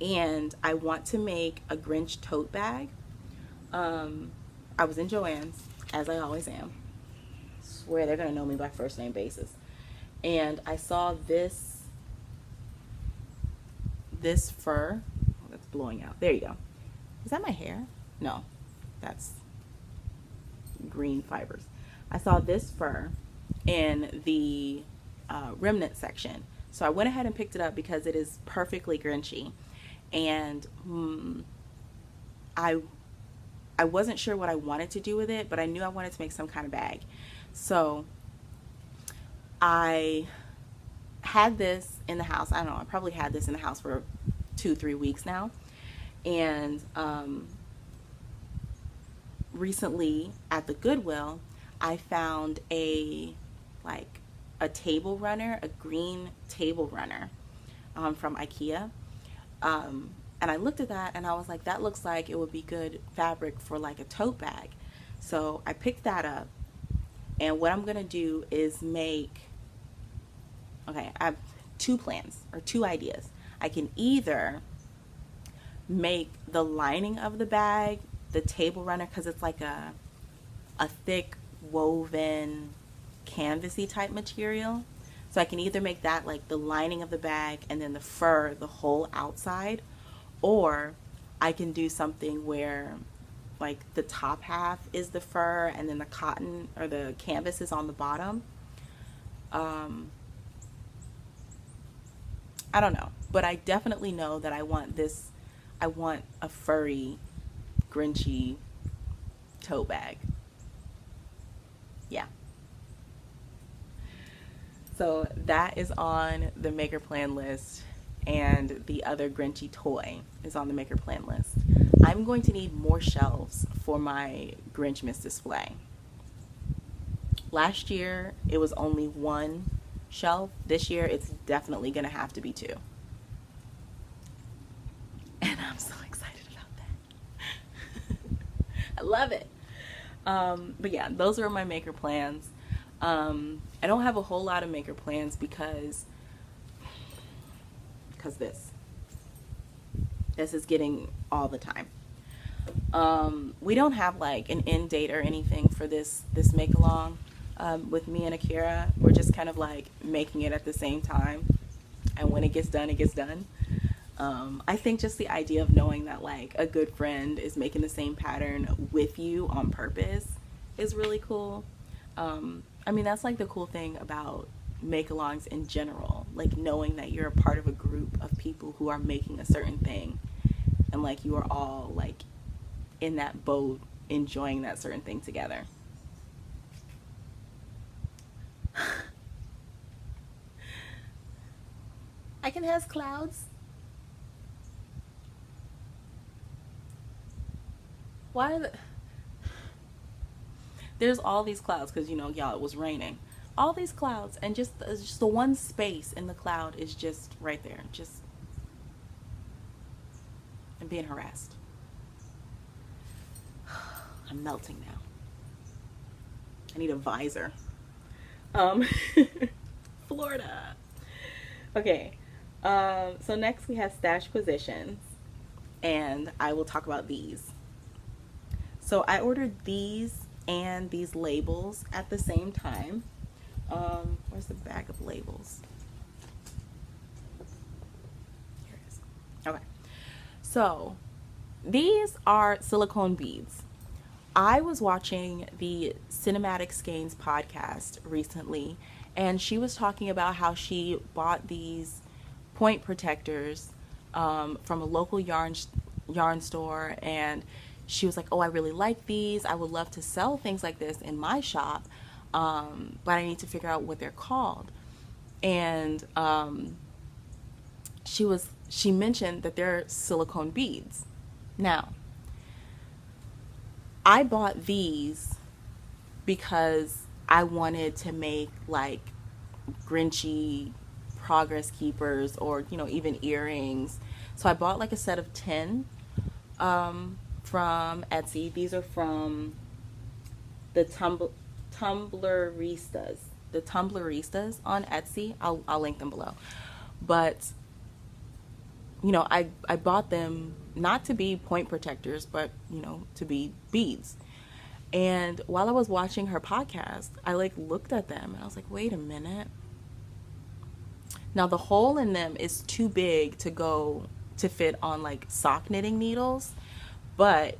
And I want to make a Grinch tote bag. I was in Joann's, as I always am. Swear they're gonna know me by first name basis. And I saw this fur. Oh, that's blowing out. There you go. Is that my hair? No, that's green fibers. I saw this fur in the remnant section. So I went ahead and picked it up because it is perfectly Grinchy. And I wasn't sure what I wanted to do with it, but I knew I wanted to make some kind of bag. So I had this in the house. I don't know, I probably had this in the house for 2-3 weeks now. And recently at the Goodwill, I found a table runner, a green table runner from IKEA. And I looked at that and I was like, that looks like it would be good fabric for like a tote bag. So I picked that up, and what I'm gonna do is make, okay, I have 2 plans or 2 ideas. I can either make the lining of the bag the table runner, because it's like a thick woven canvasy type material. So I can either make that like the lining of the bag and then the fur, the whole outside, or I can do something where like the top half is the fur and then the cotton or the canvas is on the bottom. I don't know, but I definitely know that I want a furry, Grinchy tote bag. Yeah. So that is on the maker plan list, and the other Grinchy toy is on the maker plan list. I'm going to need more shelves for my Grinchmas display. Last year it was only 1 shelf. This year it's definitely gonna have to be 2. And I'm so excited about that. I love it. But yeah, those are my maker plans. I don't have a whole lot of maker plans because this is getting all the time. We don't have like an end date or anything for this make along with me and Akira. We're just kind of like making it at the same time, and when it gets done, it gets done. I think just the idea of knowing that like a good friend is making the same pattern with you on purpose is really cool. I mean, that's like the cool thing about make-alongs in general, like knowing that you're a part of a group of people who are making a certain thing, and like you are all like in that boat enjoying that certain thing together. I can has clouds. Why are the... There's all these clouds because, you know, y'all, it was raining. All these clouds, and just the one space in the cloud is just right there. Just... I'm being harassed. I'm melting now. I need a visor. Florida. Okay. So next we have stash positions, and I will talk about these. So I ordered these and these labels at the same time. Where's the bag of labels? Here it is. Okay. So these are silicone beads. I was watching the Cinematic Skeins podcast recently, and she was talking about how she bought these point protectors from a local yarn store, and she was like, oh, I really like these. I would love to sell things like this in my shop, but I need to figure out what they're called. And she mentioned that they're silicone beads. Now, I bought these because I wanted to make like Grinchy progress keepers, or even earrings. So I bought like a set of 10 from Etsy. These are from the Tumbleristas. The Tumbleristas on Etsy. I'll link them below. But I bought them not to be point protectors, but to be beads. And while I was watching her podcast, I looked at them and I was like, wait a minute. Now the hole in them is too big to fit on sock knitting needles, but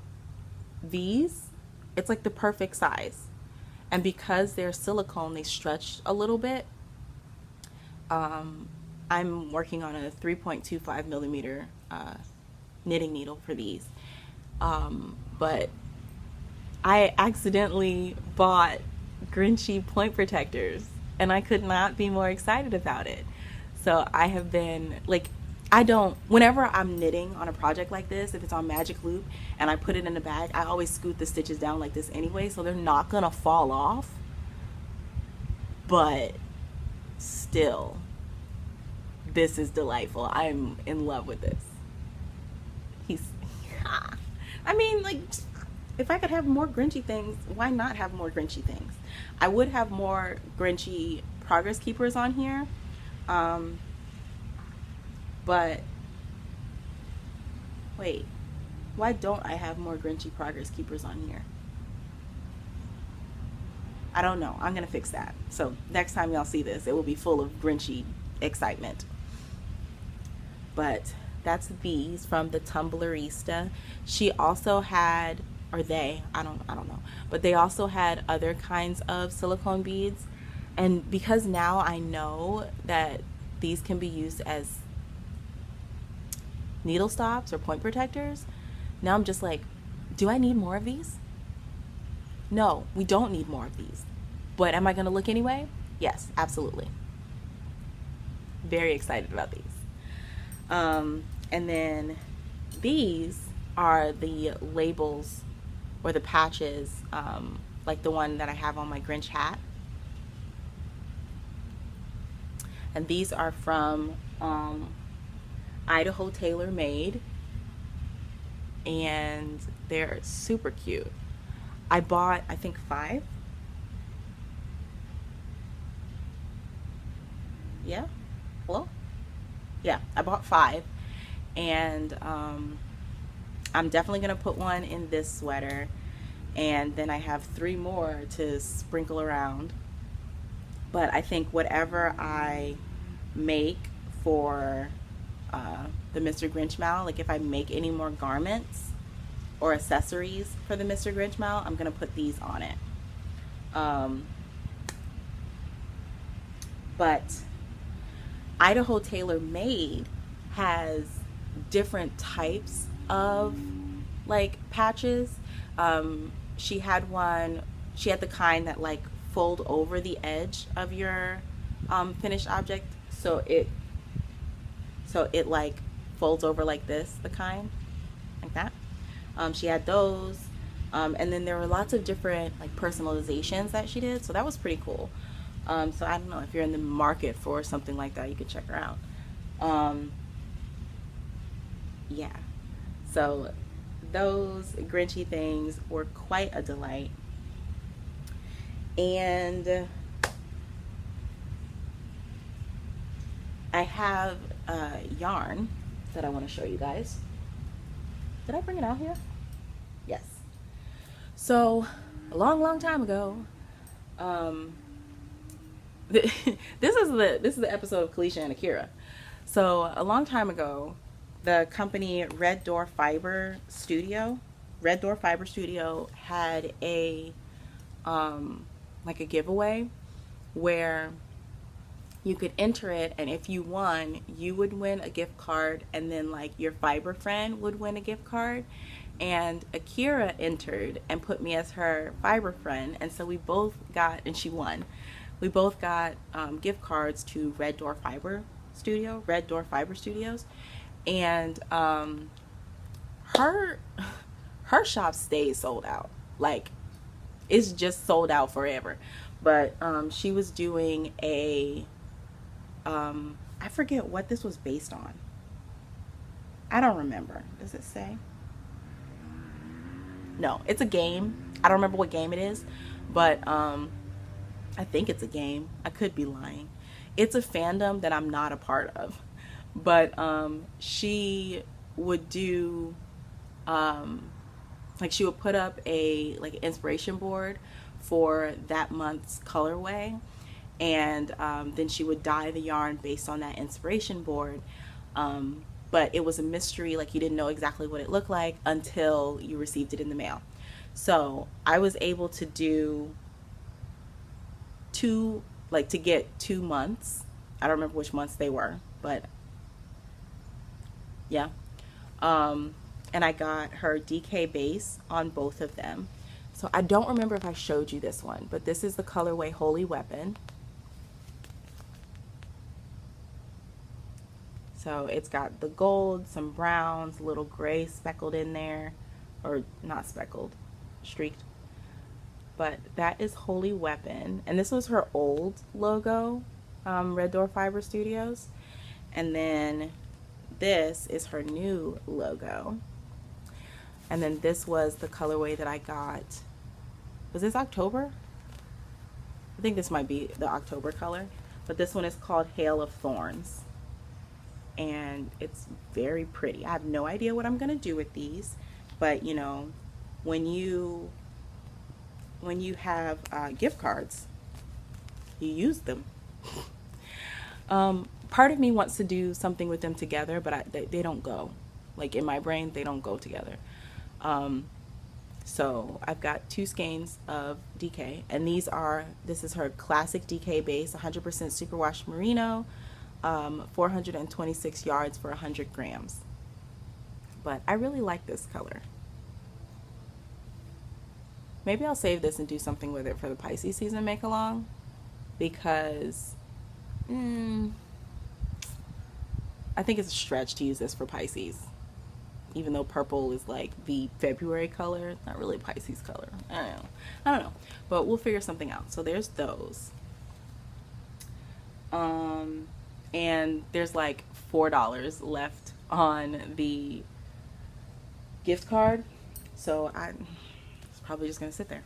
these, it's the perfect size. And because they're silicone, they stretch a little bit. I'm working on a 3.25 millimeter knitting needle for these. But I accidentally bought Grinchy point protectors, and I could not be more excited about it. So I have been whenever I'm knitting on a project like this, if it's on Magic Loop and I put it in a bag, I always scoot the stitches down like this anyway, so they're not gonna fall off. But still, this is delightful. I'm in love with this. If I could have more Grinchy things, why not have more Grinchy things? I would have more Grinchy progress keepers on here. But wait, why don't I have more Grinchy progress keepers on here? I don't know. I'm gonna fix that. So next time y'all see this, it will be full of Grinchy excitement. But that's these from the Tumblerista. She also had, or they, I don't know, but they also had other kinds of silicone beads. And because now I know that these can be used as needle stops or point protectors, now I'm just like, do I need more of these? No, we don't need more of these. But am I going to look anyway? Yes, absolutely. Very excited about these. And then these are the labels or the patches, like the one that I have on my Grinch hat. And these are from Idaho Tailor Made, and they're super cute. I bought, I think, 5. Yeah? Hello? Yeah, I bought 5, and I'm definitely going to put one in this sweater, and then I have 3 more to sprinkle around. But I think whatever I make for the Mr. Grinch Mal, if I make any more garments or accessories for the Mr. Grinch Mal, I'm going to put these on it. But Idaho Tailor Made has different types of patches. She had the kind that fold over the edge of your finished object, so it folds over like this, the kind like that. She had those, and then there were lots of different personalizations that she did, so that was pretty cool. So I don't know, if you're in the market for something like that, you could check her out. Yeah, so those Grinchy things were quite a delight. And I have yarn that I want to show you guys. Did I bring it out here? Yes. So a long, long time ago, this is the episode of Kalisha and Akira. So a long time ago, the company Red Door Fiber Studio had a like a giveaway where you could enter it, and if you won, you would win a gift card, and then like your fiber friend would win a gift card. And Akira entered and put me as her fiber friend, and so we both got, and she won. We both got gift cards to Red Door Fiber Studios, and her shop stays sold out. Like, it's just sold out forever. But she was doing a I forget what this was based on. I don't remember. Does it say? No, it's a game. I don't remember what game it is, but I think it's a game. I could be lying. It's a fandom that I'm not a part of. But she would do like she would put up a like inspiration board for that month's colorway, and then she would dye the yarn based on that inspiration board, but it was a mystery. Like, you didn't know exactly what it looked like until you received it in the mail. So I was able to do to get 2 months. I don't remember which months they were, but yeah. And I got her DK base on both of them. So I don't remember if I showed you this one, but this is the colorway Holy Weapon. So it's got the gold, some browns, a little gray speckled in there, or not speckled, streaked. But that is Holy Weapon, and this was her old logo, Red Door Fiber Studios. And then this is her new logo. And then this was the colorway that I got. Was this October? I think this might be the October color, but this one is called Hail of Thorns. And it's very pretty. I have no idea what I'm gonna do with these, but you know, when you have gift cards, you use them. Part of me wants to do something with them together, but they don't go. Like, in my brain, they don't go together. So I've got 2 skeins of DK, and this is her classic DK base, 100% superwash merino, 426 yards for 100 grams. But I really like this color. Maybe I'll save this and do something with it for the Pisces season make along, because I think it's a stretch to use this for Pisces, even though purple is like the February color. It's not really Pisces color. I don't know, but we'll figure something out. So there's those. And there's like $4 left on the gift card, so it's probably just gonna sit there.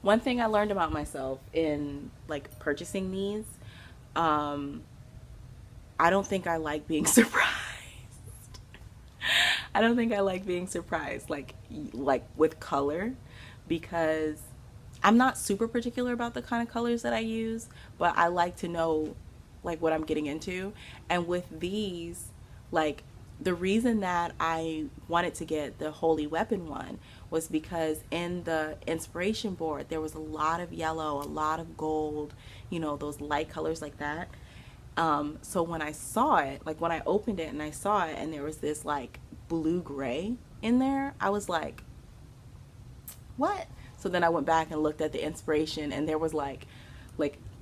One thing I learned about myself in like purchasing these, I don't think I like being surprised. I don't think I like being surprised like with color, because I'm not super particular about the kind of colors that I use, but I like to know like what I'm getting into. And with these, like, the reason that I wanted to get the Holy Weapon one was because in the inspiration board there was a lot of yellow, a lot of gold, you know, those light colors like that. So when I saw it, like when I opened it and I saw it and there was this like blue gray in there, I was like, what? So then I went back and looked at the inspiration, and there was like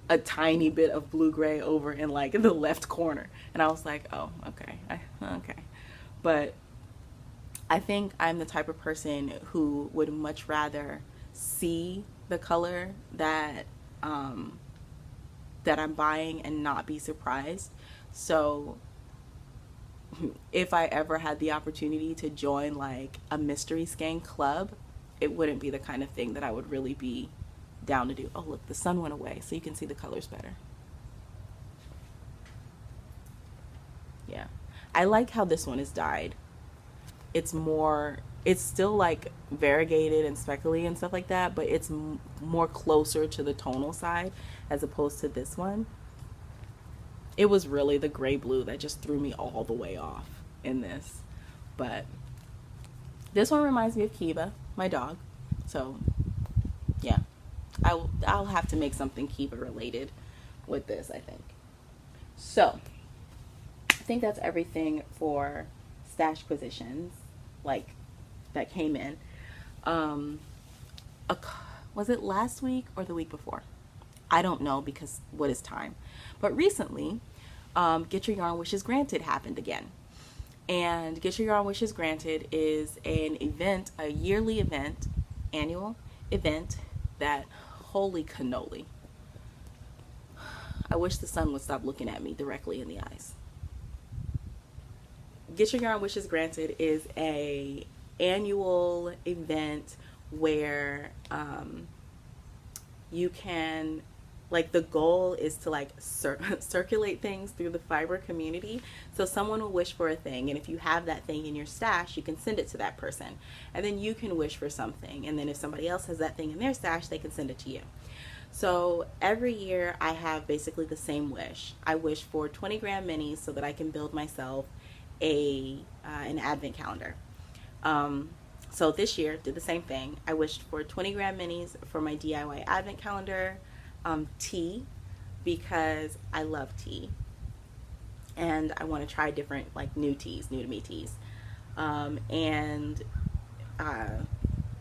a tiny bit of blue gray over in like the left corner, and I was like, oh, okay. But I think I'm the type of person who would much rather see the color that that I'm buying and not be surprised. So if I ever had the opportunity to join like a mystery skein club, it wouldn't be the kind of thing that I would really be down to do. Oh, look, the sun went away, so you can see the colors better. Yeah. I like how this one is dyed. it's still like variegated and speckly and stuff like that, but it's more closer to the tonal side as opposed to this one. It was really the gray blue that just threw me all the way off in this. But this one reminds me of Kiva, my dog. So yeah, I'll have to make something Kiva related with this, I think. So I think that's everything for stash positions, like, that came in. Was it last week or the week before? I don't know, because what is time? But recently, Get Your Yarn Wishes Granted happened again. And Get Your Yarn Wishes Granted is an event, a yearly event, annual event that, holy cannoli. I wish the sun would stop looking at me directly in the eyes. Get Your Yarn Wishes Granted is a annual event where you can, like, the goal is to like circulate things through the fiber community. So someone will wish for a thing, and if you have that thing in your stash, you can send it to that person, and then you can wish for something, and then if somebody else has that thing in their stash, they can send it to you. So every year I have basically the same wish. I wish for 20 gram minis so that I can build myself an advent calendar. So this year did the same thing. I wished for 20 gram minis for my DIY advent calendar. Tea, because I love tea, and I want to try different, like, new to me teas, and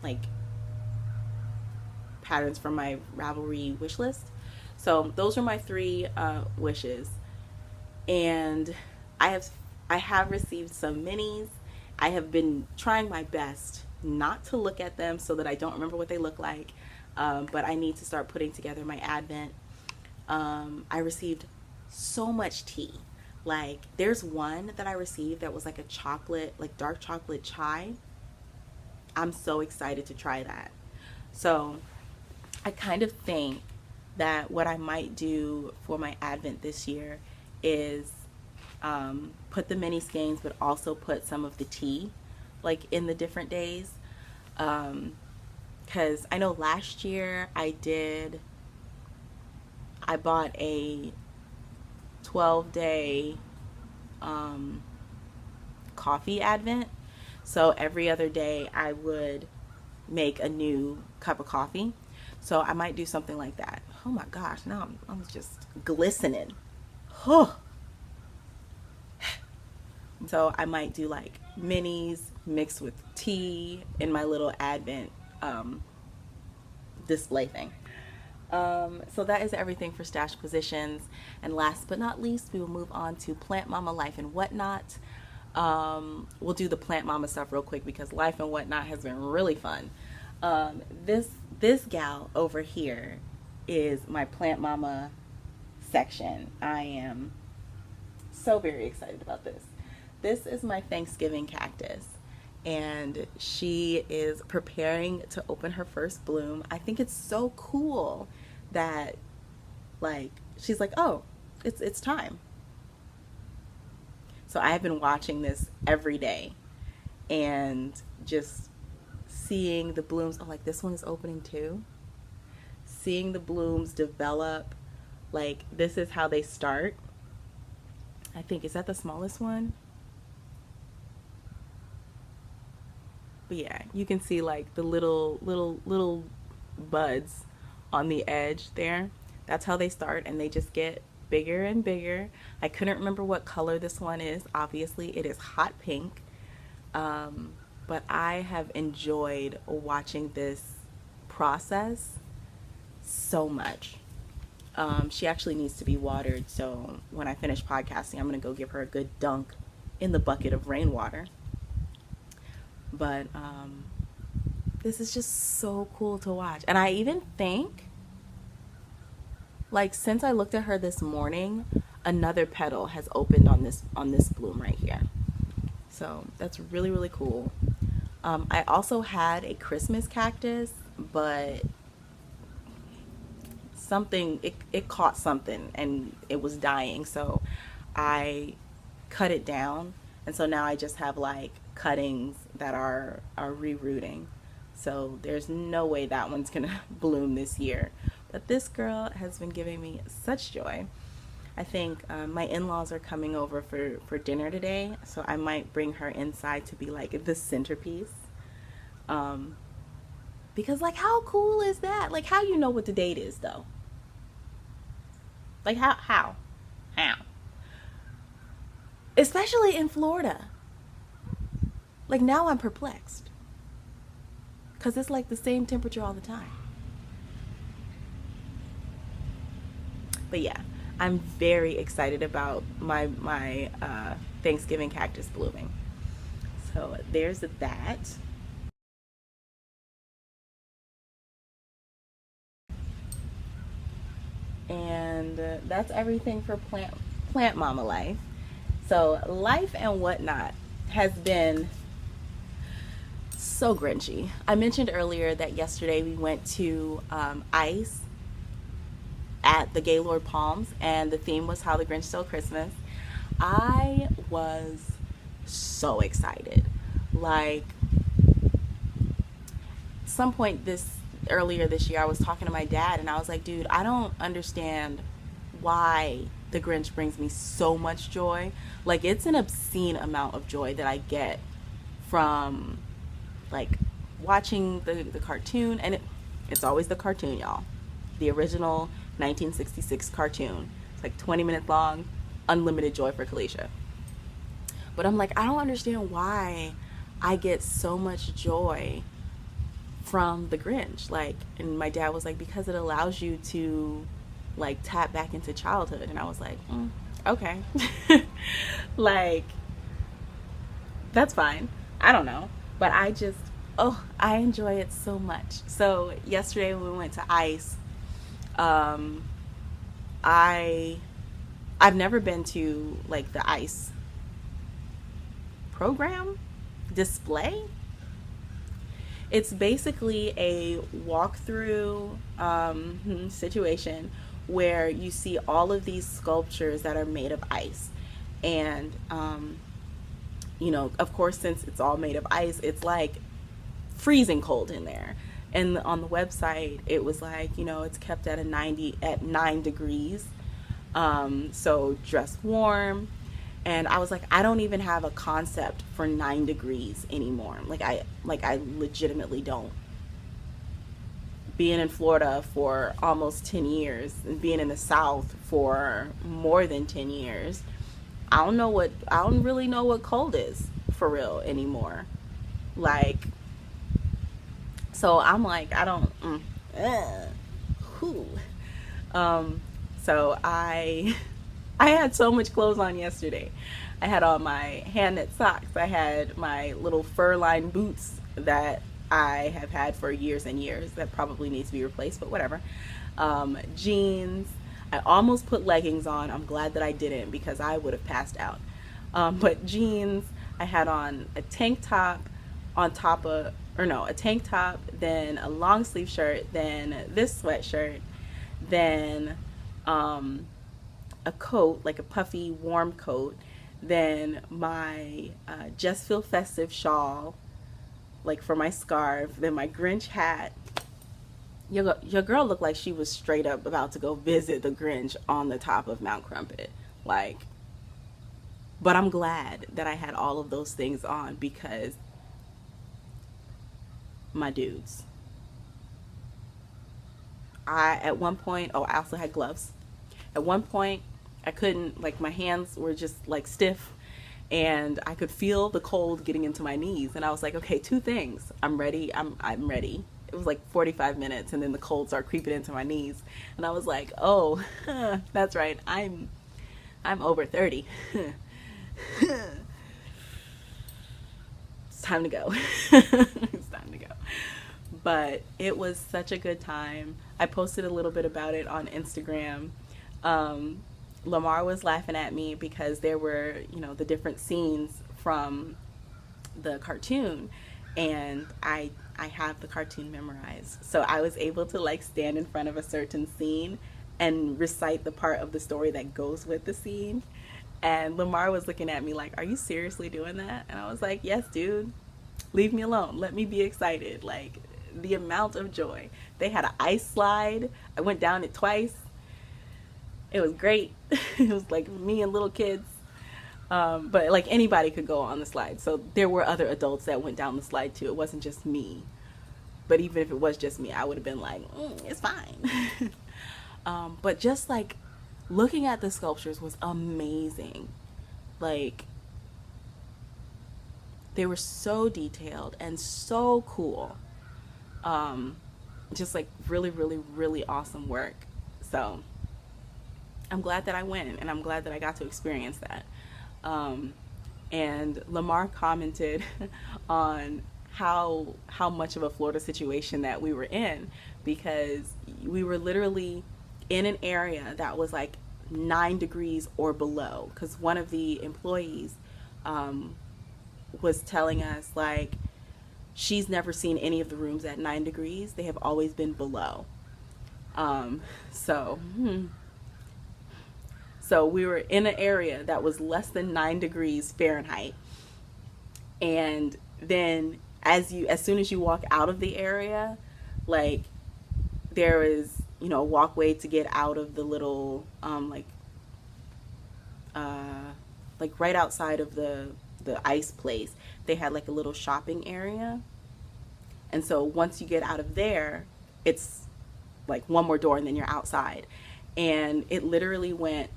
like patterns from my Ravelry wish list. So those are my three wishes, and I have received some minis. I have been trying my best not to look at them so that I don't remember what they look like. But I need to start putting together my advent. I received so much tea. Like, there's one that I received that was like a chocolate, like dark chocolate chai. I'm so excited to try that. So I kind of think that what I might do for my advent this year is put the mini skeins, but also put some of the tea, like, in the different days. Because I know last year I bought a 12-day coffee advent. So every other day I would make a new cup of coffee. So I might do something like that. Oh my gosh, now I'm just glistening. Oh. So I might do like minis mixed with tea in my little advent display thing. So that is everything for stash positions. And last but not least, we will move on to Plant Mama Life and Whatnot. We'll do the Plant Mama stuff real quick because Life and Whatnot has been really fun. This gal over here is my Plant Mama section. I am so very excited about this. This is my Thanksgiving cactus, and she is preparing to open her first bloom. I think it's so cool that, like, she's like, oh, it's time. So I have been watching this every day and just seeing the blooms. Oh, like, this one is opening too. Seeing the blooms develop. Like, this is how they start. I think, is that the smallest one? But yeah, you can see like the little buds on the edge there. That's how they start, and they just get bigger and bigger. I couldn't remember what color this one is. Obviously it is hot pink. But I have enjoyed watching this process so much. She actually needs to be watered, so when I finish podcasting, I'm gonna go give her a good dunk in the bucket of rainwater. But this is just so cool to watch. And I even think, like, since I looked at her this morning, another petal has opened on this bloom right here. So that's really, really cool. I also had a Christmas cactus, but it caught something and it was dying, so I cut it down, and so now I just have like cuttings that are rerooting. So there's no way that one's gonna bloom this year. But this girl has been giving me such joy. I think my in-laws are coming over for dinner today, so I might bring her inside to be like the centerpiece. Because like, how cool is that? Like, how you know what the date is though? Like how? Especially in Florida. Like, now I'm perplexed. Because it's like the same temperature all the time. But yeah, I'm very excited about my Thanksgiving cactus blooming. So there's that. And that's everything for plant mama life. So life and whatnot has been so Grinchy. I mentioned earlier that yesterday we went to ICE at the Gaylord Palms, and the theme was How the Grinch Stole Christmas. I was so excited. Like, at some point earlier this year, I was talking to my dad, and I was like, dude, I don't understand why the Grinch brings me so much joy. Like, it's an obscene amount of joy that I get from like watching the cartoon, and it's always the cartoon, y'all. The original 1966 cartoon. It's like 20 minutes long, unlimited joy for Kalisha. But I'm like, I don't understand why I get so much joy from the Grinch. Like, and my dad was like, because it allows you to like tap back into childhood. And I was like, okay. Like, that's fine. I don't know. But I just, I enjoy it so much. So yesterday when we went to ICE, I've never been to like the ICE program display. It's basically a walkthrough situation where you see all of these sculptures that are made of ice. And you know, of course, since it's all made of ice, it's like freezing cold in there. And on the website, it was like, you know, it's kept at 9 degrees. So dress warm. And I was like, I don't even have a concept for 9 degrees anymore. I legitimately don't. Being in Florida for almost 10 years and being in the South for more than 10 years, I don't really know what cold is for real anymore. Like, so I'm like, I don't, so I had so much clothes on yesterday. I had on my hand knit socks. I had my little fur lined boots that I have had for years and years that probably need to be replaced, but whatever. Jeans. I almost put leggings on. I'm glad that I didn't because I would have passed out. But jeans. I had on a tank top on top of, a tank top, then a long sleeve shirt, then this sweatshirt, then a coat, like a puffy warm coat, then my Just Feel Festive shawl, like for my scarf, then my Grinch hat. Your girl looked like she was straight up about to go visit the Grinch on the top of Mount Crumpet. Like, but I'm glad that I had all of those things on because my dudes. At one point, I also had gloves. At one point, I couldn't, like, my hands were just like stiff and I could feel the cold getting into my knees. And I was like, okay, two things. I'm ready. I'm ready. It was like 45 minutes and then the cold started creeping into my knees. And I was like, oh, that's right. I'm over 30. It's time to go. It's time to go. But it was such a good time. I posted a little bit about it on Instagram. Lamar was laughing at me because there were, the different scenes from the cartoon, and I have the cartoon memorized. So I was able to like stand in front of a certain scene and recite the part of the story that goes with the scene. And Lamar was looking at me like, are you seriously doing that? And I was like, yes, dude. Leave me alone. Let me be excited. Like, the amount of joy. They had an ice slide. I went down it twice. It was great. It was like me and little kids. But like anybody could go on the slide. So there were other adults that went down the slide too. It wasn't just me. But even if it was just me, I would have been like, it's fine. But just like looking at the sculptures was amazing. Like, they were so detailed and so cool. Just like really, really, really awesome work. So I'm glad that I went, and I'm glad that I got to experience that. And Lamar commented on how much of a Florida situation that we were in, because we were literally in an area that was like 9 degrees or below, because one of the employees was telling us like she's never seen any of the rooms at 9 degrees. They have always been below. So we were in an area that was less than 9 degrees Fahrenheit. And then as soon as you walk out of the area, like there is, a walkway to get out of the little, like right outside of the ice place, they had like a little shopping area. And so once you get out of there, it's like one more door and then you're outside. And it literally went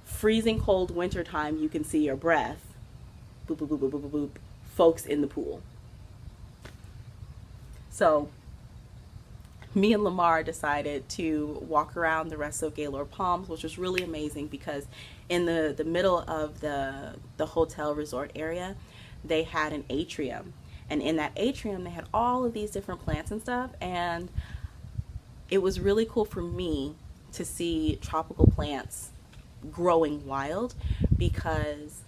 freezing cold wintertime, you can see your breath, boop, boop, boop, boop, boop, boop, boop, folks in the pool. So me and Lamar decided to walk around the rest of Gaylord Palms, which was really amazing because in the middle of the hotel resort area, they had an atrium. And in that atrium, they had all of these different plants and stuff. And it was really cool for me to see tropical plants growing wild, because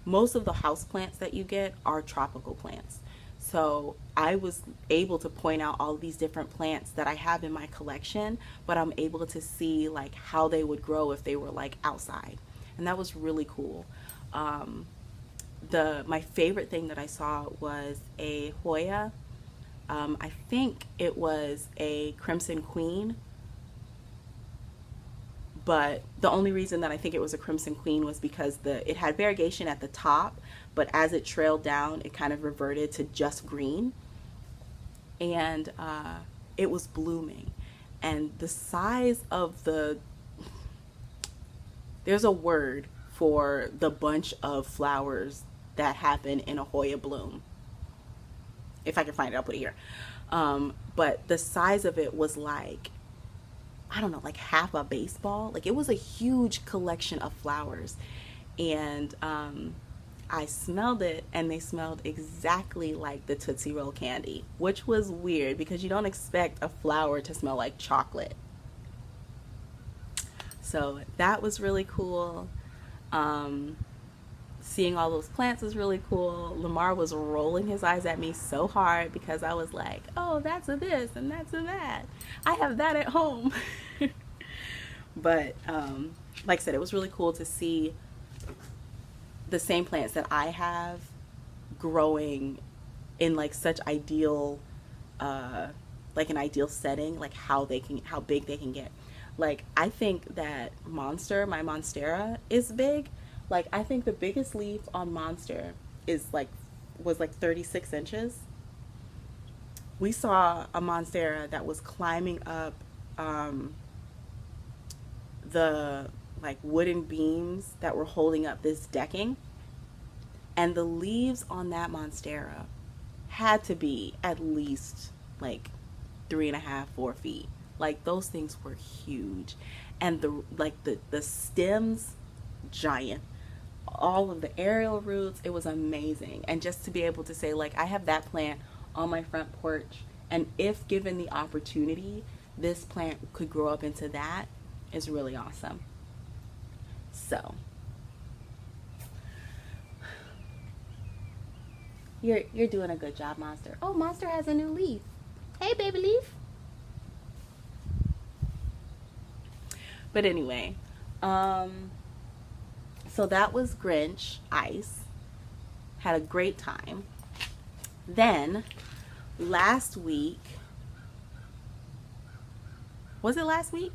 most of the house plants that you get are tropical plants. So I was able to point out all these different plants that I have in my collection, but I'm able to see like how they would grow if they were like outside. And that was really cool. My favorite thing that I saw was a Hoya. I think it was a Crimson Queen, but the only reason that I think it was a Crimson Queen was because it had variegation at the top, but as it trailed down, it kind of reverted to just green. And it was blooming. And the size of there's a word for the bunch of flowers that happen in a Hoya bloom. If I can find it, I'll put it here. But the size of it was like, I don't know, like half a baseball. Like it was a huge collection of flowers. And I smelled it, and they smelled exactly like the Tootsie Roll candy, which was weird because you don't expect a flower to smell like chocolate. So that was really cool. Seeing all those plants was really cool. Lamar was rolling his eyes at me so hard because I was like, oh, that's a this and that's a that. I have that at home. But like I said, it was really cool to see the same plants that I have growing in like such ideal, like an ideal setting, like how big they can get. Like I think that my Monstera is big. Like I think the biggest leaf on Monster was like 36 inches. We saw a Monstera that was climbing up the like wooden beams that were holding up this decking, and the leaves on that Monstera had to be at least like 3.5, 4 feet. Like those things were huge, and the stems, giant. All of the aerial roots, it was amazing. And just to be able to say like I have that plant on my front porch, and if given the opportunity, this plant could grow up into that, is really awesome. So you're doing a good job, Monster. Oh, Monster has a new leaf. Hey, baby leaf. But anyway, So that was Grinch Ice. Had a great time. Then last week, was it last week?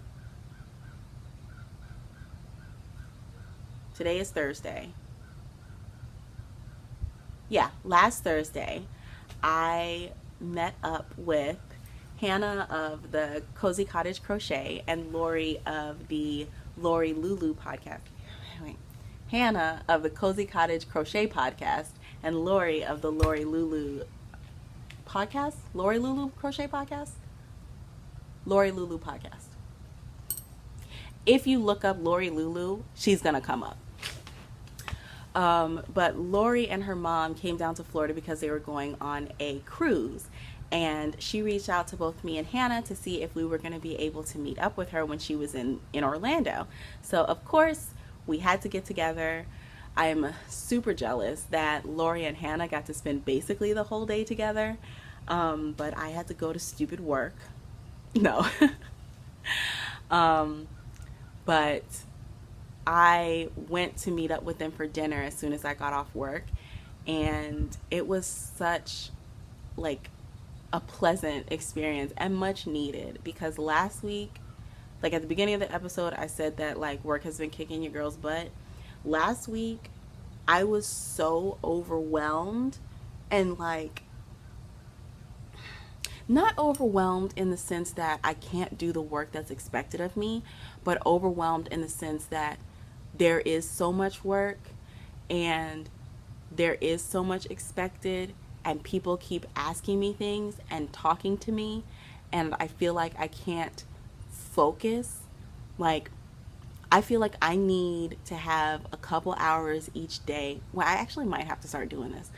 Today is Thursday. Yeah, last Thursday, I met up with Hannah of the Cozy Cottage Crochet and Lori of the Lori Lulu podcast. Hannah of the Cozy Cottage Crochet podcast and Lori of the Lori Lulu podcast? Lori Lulu Crochet podcast? Lori Lulu podcast. If you look up Lori Lulu, she's going to come up. But Lori and her mom came down to Florida because they were going on a cruise. And she reached out to both me and Hannah to see if we were going to be able to meet up with her when she was in Orlando. So, of course, we had to get together. I'm super jealous that Lori and Hannah got to spend basically the whole day together. But I had to go to stupid work. No. But I went to meet up with them for dinner as soon as I got off work. And it was such, like, a pleasant experience and much needed, because last week, like at the beginning of the episode, I said that like work has been kicking your girl's butt. Last week, I was so overwhelmed, and like, not overwhelmed in the sense that I can't do the work that's expected of me, but overwhelmed in the sense that there is so much work and there is so much expected, and people keep asking me things and talking to me, and I feel like I can't focus. Like, I feel like I need to have a couple hours each day. Well, I actually might have to start doing this.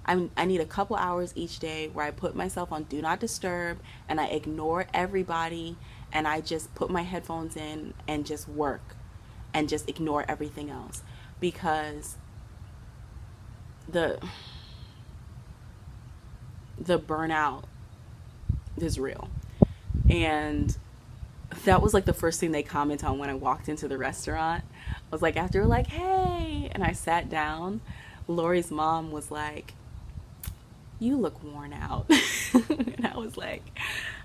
I need a couple hours each day where I put myself on Do Not Disturb and I ignore everybody, and I just put my headphones in and just work and just ignore everything else, because the burnout is real. And that was like the first thing they commented on when I walked into the restaurant. I was like, after like, hey, and I sat down, Lori's mom was like, you look worn out. And I was like,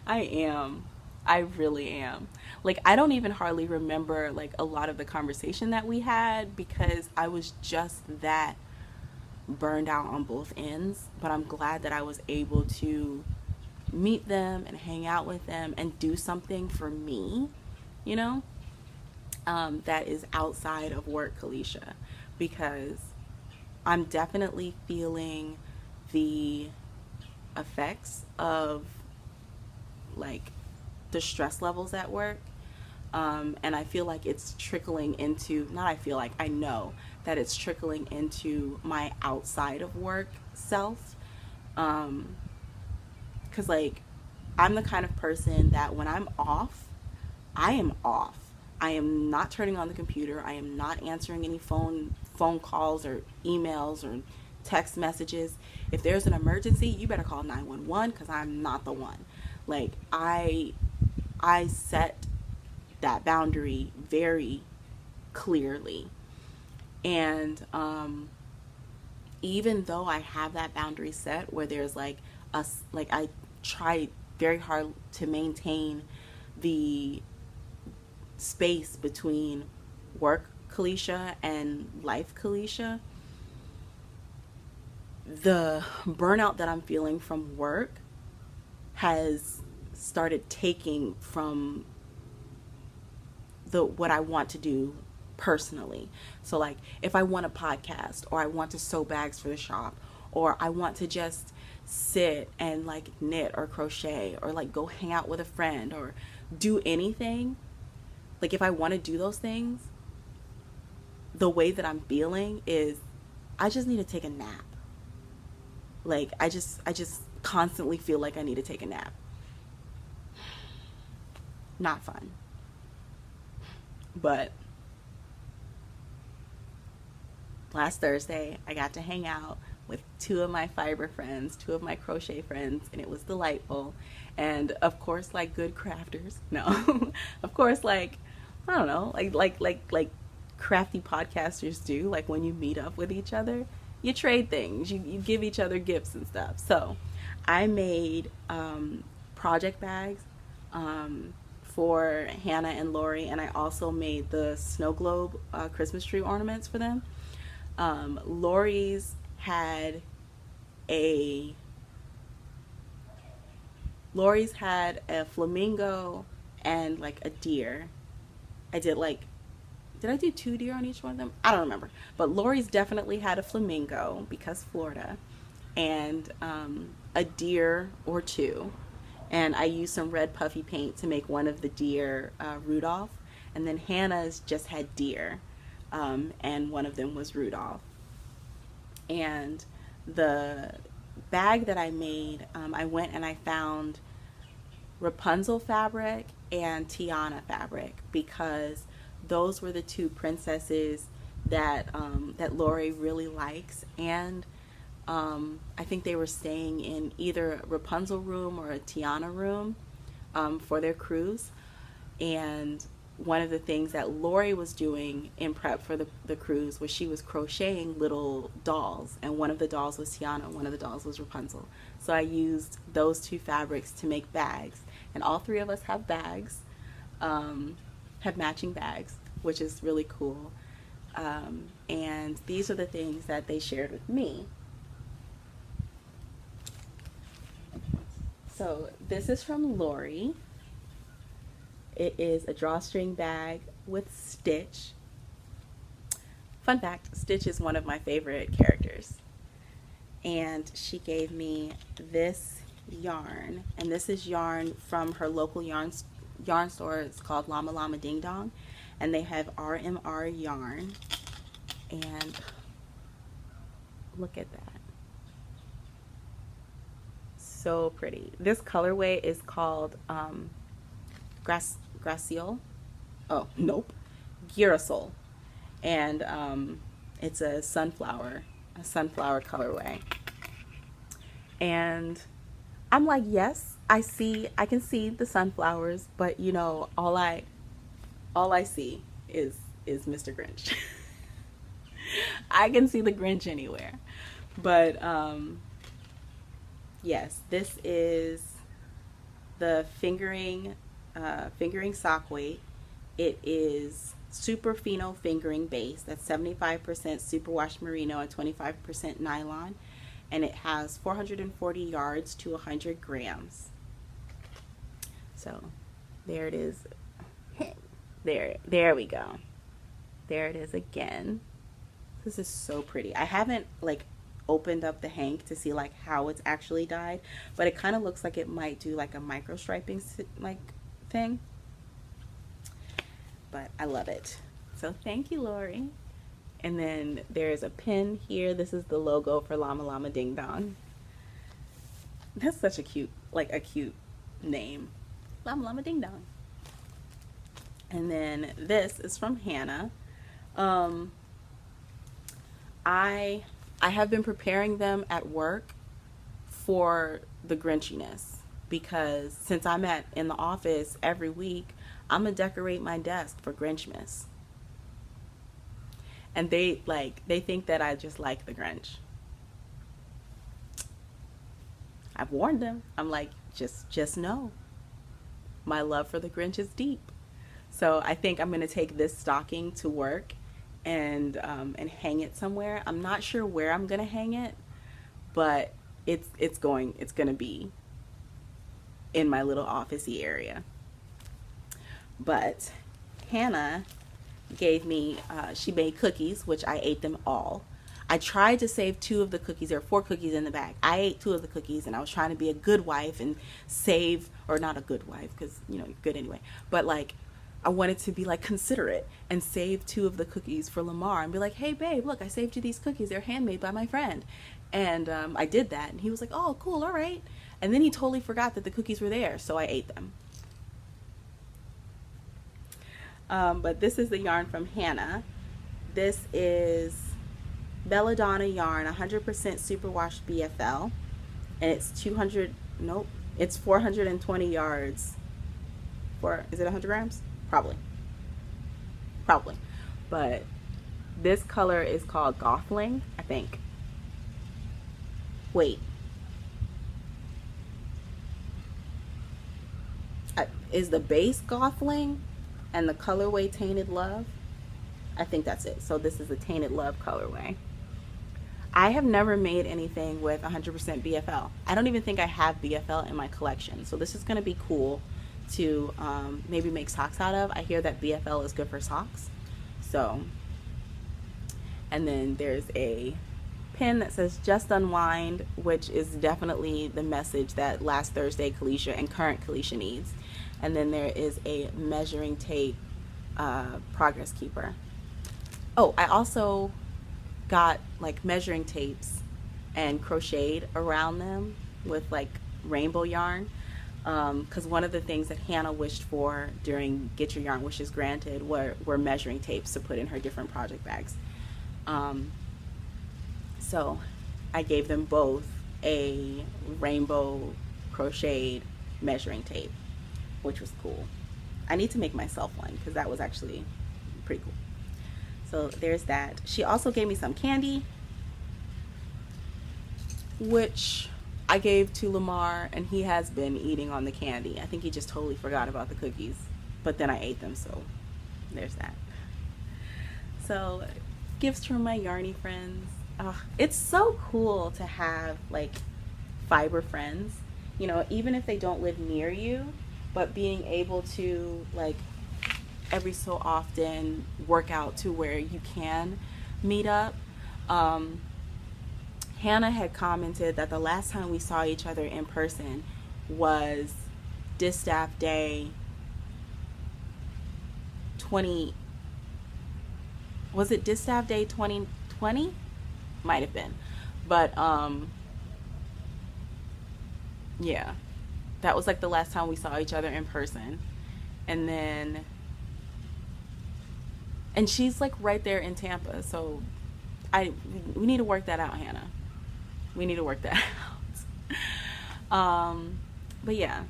I am. I really am. Like, I don't even hardly remember like a lot of the conversation that we had, because I was just that burned out on both ends. But I'm glad that I was able to meet them and hang out with them and do something for me, you know, that is outside of work, Kalisha, because I'm definitely feeling the effects of like the stress levels at work. And I feel like it's trickling into, not I feel like, I know that it's trickling into my outside of work self. Because like, I'm the kind of person that when I'm off, I am off. I am not turning on the computer. I am not answering any phone calls or emails or text messages. If there's an emergency, you better call 911, because I'm not the one. Like, I set that boundary very clearly. And even though I have that boundary set where there's like I try very hard to maintain the space between work Kalisha and life Kalisha, the burnout that I'm feeling from work has started taking from what I want to do personally. So like, if I want a podcast, or I want to sew bags for the shop, or I want to just sit and like knit or crochet, or like go hang out with a friend, or do anything, like if I want to do those things, the way that I'm feeling is I just need to take a nap. Like I just constantly feel like I need to take a nap. Not fun. But last Thursday, I got to hang out with two of my fiber friends, two of my crochet friends, and it was delightful. And of course, like good crafters, no, of course, like, I don't know, like crafty podcasters do, like when you meet up with each other, you trade things, you give each other gifts and stuff. So I made project bags for Hannah and Lori, and I also made the Snowglobe Christmas tree ornaments for them. Lori's had a flamingo and like a deer. Did I do 2 deer on each one of them? I don't remember. But Lori's definitely had a flamingo because Florida, and a deer or 2. And I used some red puffy paint to make one of the deer Rudolph. And then Hannah's just had deer, and one of them was Rudolph. And the bag that I made, I went and I found Rapunzel fabric and Tiana fabric, because those were the 2 princesses that that Lori really likes, and I think they were staying in either a Rapunzel room or a Tiana room for their cruise. And one of the things that Lori was doing in prep for the cruise was she was crocheting little dolls, and one of the dolls was Tiana, one of the dolls was Rapunzel. So I used those 2 fabrics to make bags, and all 3 of us have bags, have matching bags, which is really cool. And these are the things that they shared with me. So this is from Lori. It is a drawstring bag with Stitch. Fun fact, Stitch is one of my favorite characters. And she gave me this yarn. And this is yarn from her local yarn store. It's called Llama Llama Ding Dong. And they have RMR yarn. And look at that. So pretty. This colorway is called Graciole. Oh, nope. Girasol. And it's a sunflower colorway. And I'm like, yes, I can see the sunflowers, but you know, all I see is Mr. Grinch. I can see the Grinch anywhere. But yes, this is the fingering sock weight. It is super fino fingering base. That's 75% superwash merino and 25% nylon, and it has 440 yards to 100 grams. So there it is. There we go. There it is again. This is so pretty. I haven't like opened up the hank to see like how it's actually dyed, but it kind of looks like it might do like a micro striping like thing. But I love it. So thank you, Lori. And then there's a pin here. This is the logo for Llama Llama Ding Dong. That's such a cute name. Llama Llama Ding Dong. And then this is from Hannah. I have been preparing them at work for the Grinchiness, because since I'm in the office every week, I'm gonna decorate my desk for Grinchmas. And they think that I just like the Grinch. I've warned them. I'm like, just know, my love for the Grinch is deep. So I think I'm gonna take this stocking to work and hang it somewhere. I'm not sure where I'm gonna hang it, but it's gonna be in my little officey area. But Hannah gave me, she made cookies, which I ate them all. I tried to save 2 of the cookies. There are 4 cookies in the bag. I ate 2 of the cookies, and I was trying to be a good wife and save, or not a good wife, because, you know, you're good anyway. But, like, I wanted to be, like, considerate and save 2 of the cookies for Lamar and be like, hey, babe, look, I saved you these cookies. They're handmade by my friend. And I did that, and he was like, oh, cool, all right. And then he totally forgot that the cookies were there, so I ate them. But this is the yarn from Hannah. This is Belladonna yarn, 100% superwash BFL, and it's 420 yards. Is it 100 grams? Probably. But This color is called Gothling, I think. Wait. Is the base Gothling and the colorway Tainted Love? I think that's it. So this is the Tainted Love colorway. I have never made anything with 100% BFL. I don't even think I have BFL in my collection. So this is going to be cool to maybe make socks out of. I hear that BFL is good for socks. So, and then there's a pin that says Just Unwind, which is definitely the message that last Thursday Kalisha and current Kalisha needs. And then there is a measuring tape progress keeper. Oh, I also got like measuring tapes and crocheted around them with like rainbow yarn, because one of the things that Hannah wished for during Get Your Yarn Wishes Granted were measuring tapes to put in her different project bags. So I gave them both a rainbow crocheted measuring tape, which was cool. I need to make myself one because that was actually pretty cool. So there's that. She also gave me some candy, which I gave to Lamar, and he has been eating on the candy. I think he just totally forgot about the cookies, but then I ate them, so there's that. So gifts from my yarny friends. It's so cool to have like fiber friends, you know, even if they don't live near you, but being able to like every so often work out to where you can meet up. Hannah had commented that the last time we saw each other in person was Distaff Day 20, was it Distaff Day 2020? Might have been, but yeah, that was like the last time we saw each other in person. And then, and she's like right there in Tampa, so we need to work that out, Hannah. We need to work that out. But yeah,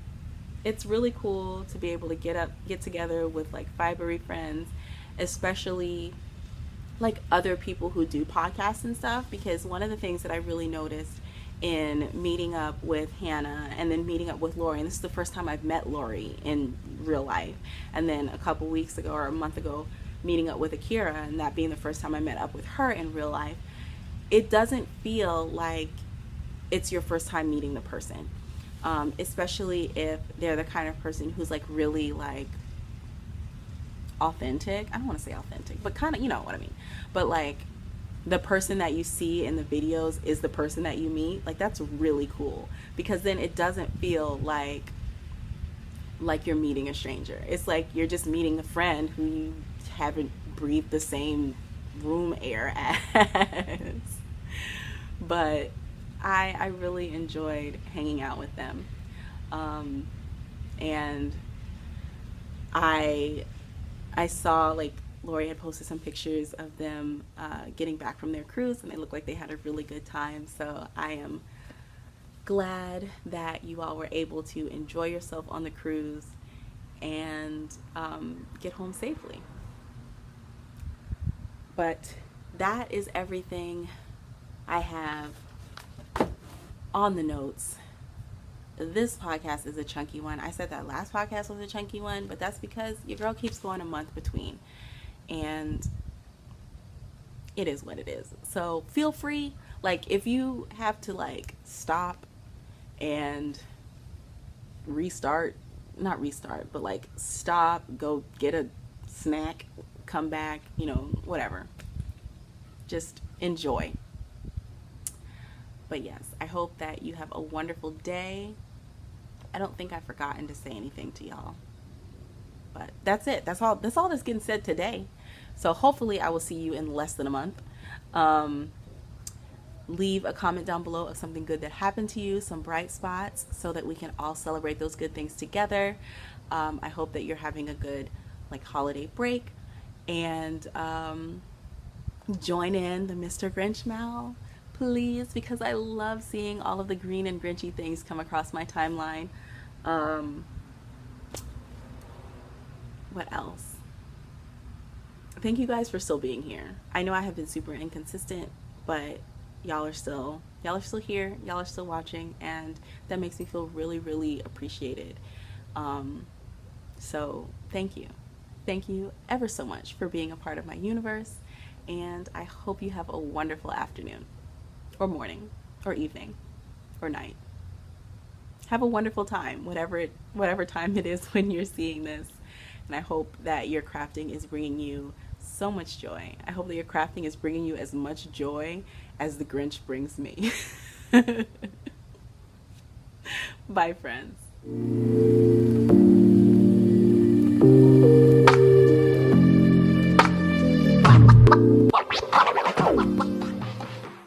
it's really cool to be able to get together with like fibery friends, especially like other people who do podcasts and stuff, because one of the things that I really noticed in meeting up with Hannah and then meeting up with Lori, and this is the first time I've met Lori in real life, and then a couple weeks ago or a month ago meeting up with Akira, and that being the first time I met up with her in real life, it doesn't feel like it's your first time meeting the person, especially if they're the kind of person who's like really like authentic. I don't want to say authentic, but kind of, you know what I mean. But like the person that you see in the videos is the person that you meet. Like that's really cool, because then it doesn't feel like you're meeting a stranger. It's like you're just meeting a friend who you haven't breathed the same room air as. But I really enjoyed hanging out with them. And I saw like Lori had posted some pictures of them getting back from their cruise, and they looked like they had a really good time. So I am glad that you all were able to enjoy yourself on the cruise and get home safely. But that is everything I have on the notes. This podcast is a chunky one. I said that last podcast was a chunky one, but that's because your girl keeps going a month between, and it is what it is. So feel free, like if you have to like stop and not restart, but like stop, go get a snack, come back, you know, whatever. Just enjoy. But yes, I hope that you have a wonderful day. I don't think I've forgotten to say anything to y'all. But that's it. That's all that's getting said today. So hopefully I will see you in less than a month. Leave a comment down below of something good that happened to you, some bright spots, so that we can all celebrate those good things together. I hope that you're having a good like holiday break, and join in the Mr. Grinch Mal, please, because I love seeing all of the green and Grinchy things come across my timeline. What else? thank you guys for still being here. I know I have been super inconsistent, but y'all are still here. Y'all are still watching, and that makes me feel really, really appreciated. So thank you. Thank you ever so much for being a part of my universe, and I hope you have a wonderful afternoon, or morning, or evening, or night. Have a wonderful time, whatever time it is when you're seeing this. And I hope that your crafting is bringing you so much joy. I hope that your crafting is bringing you as much joy as the Grinch brings me. Bye, friends.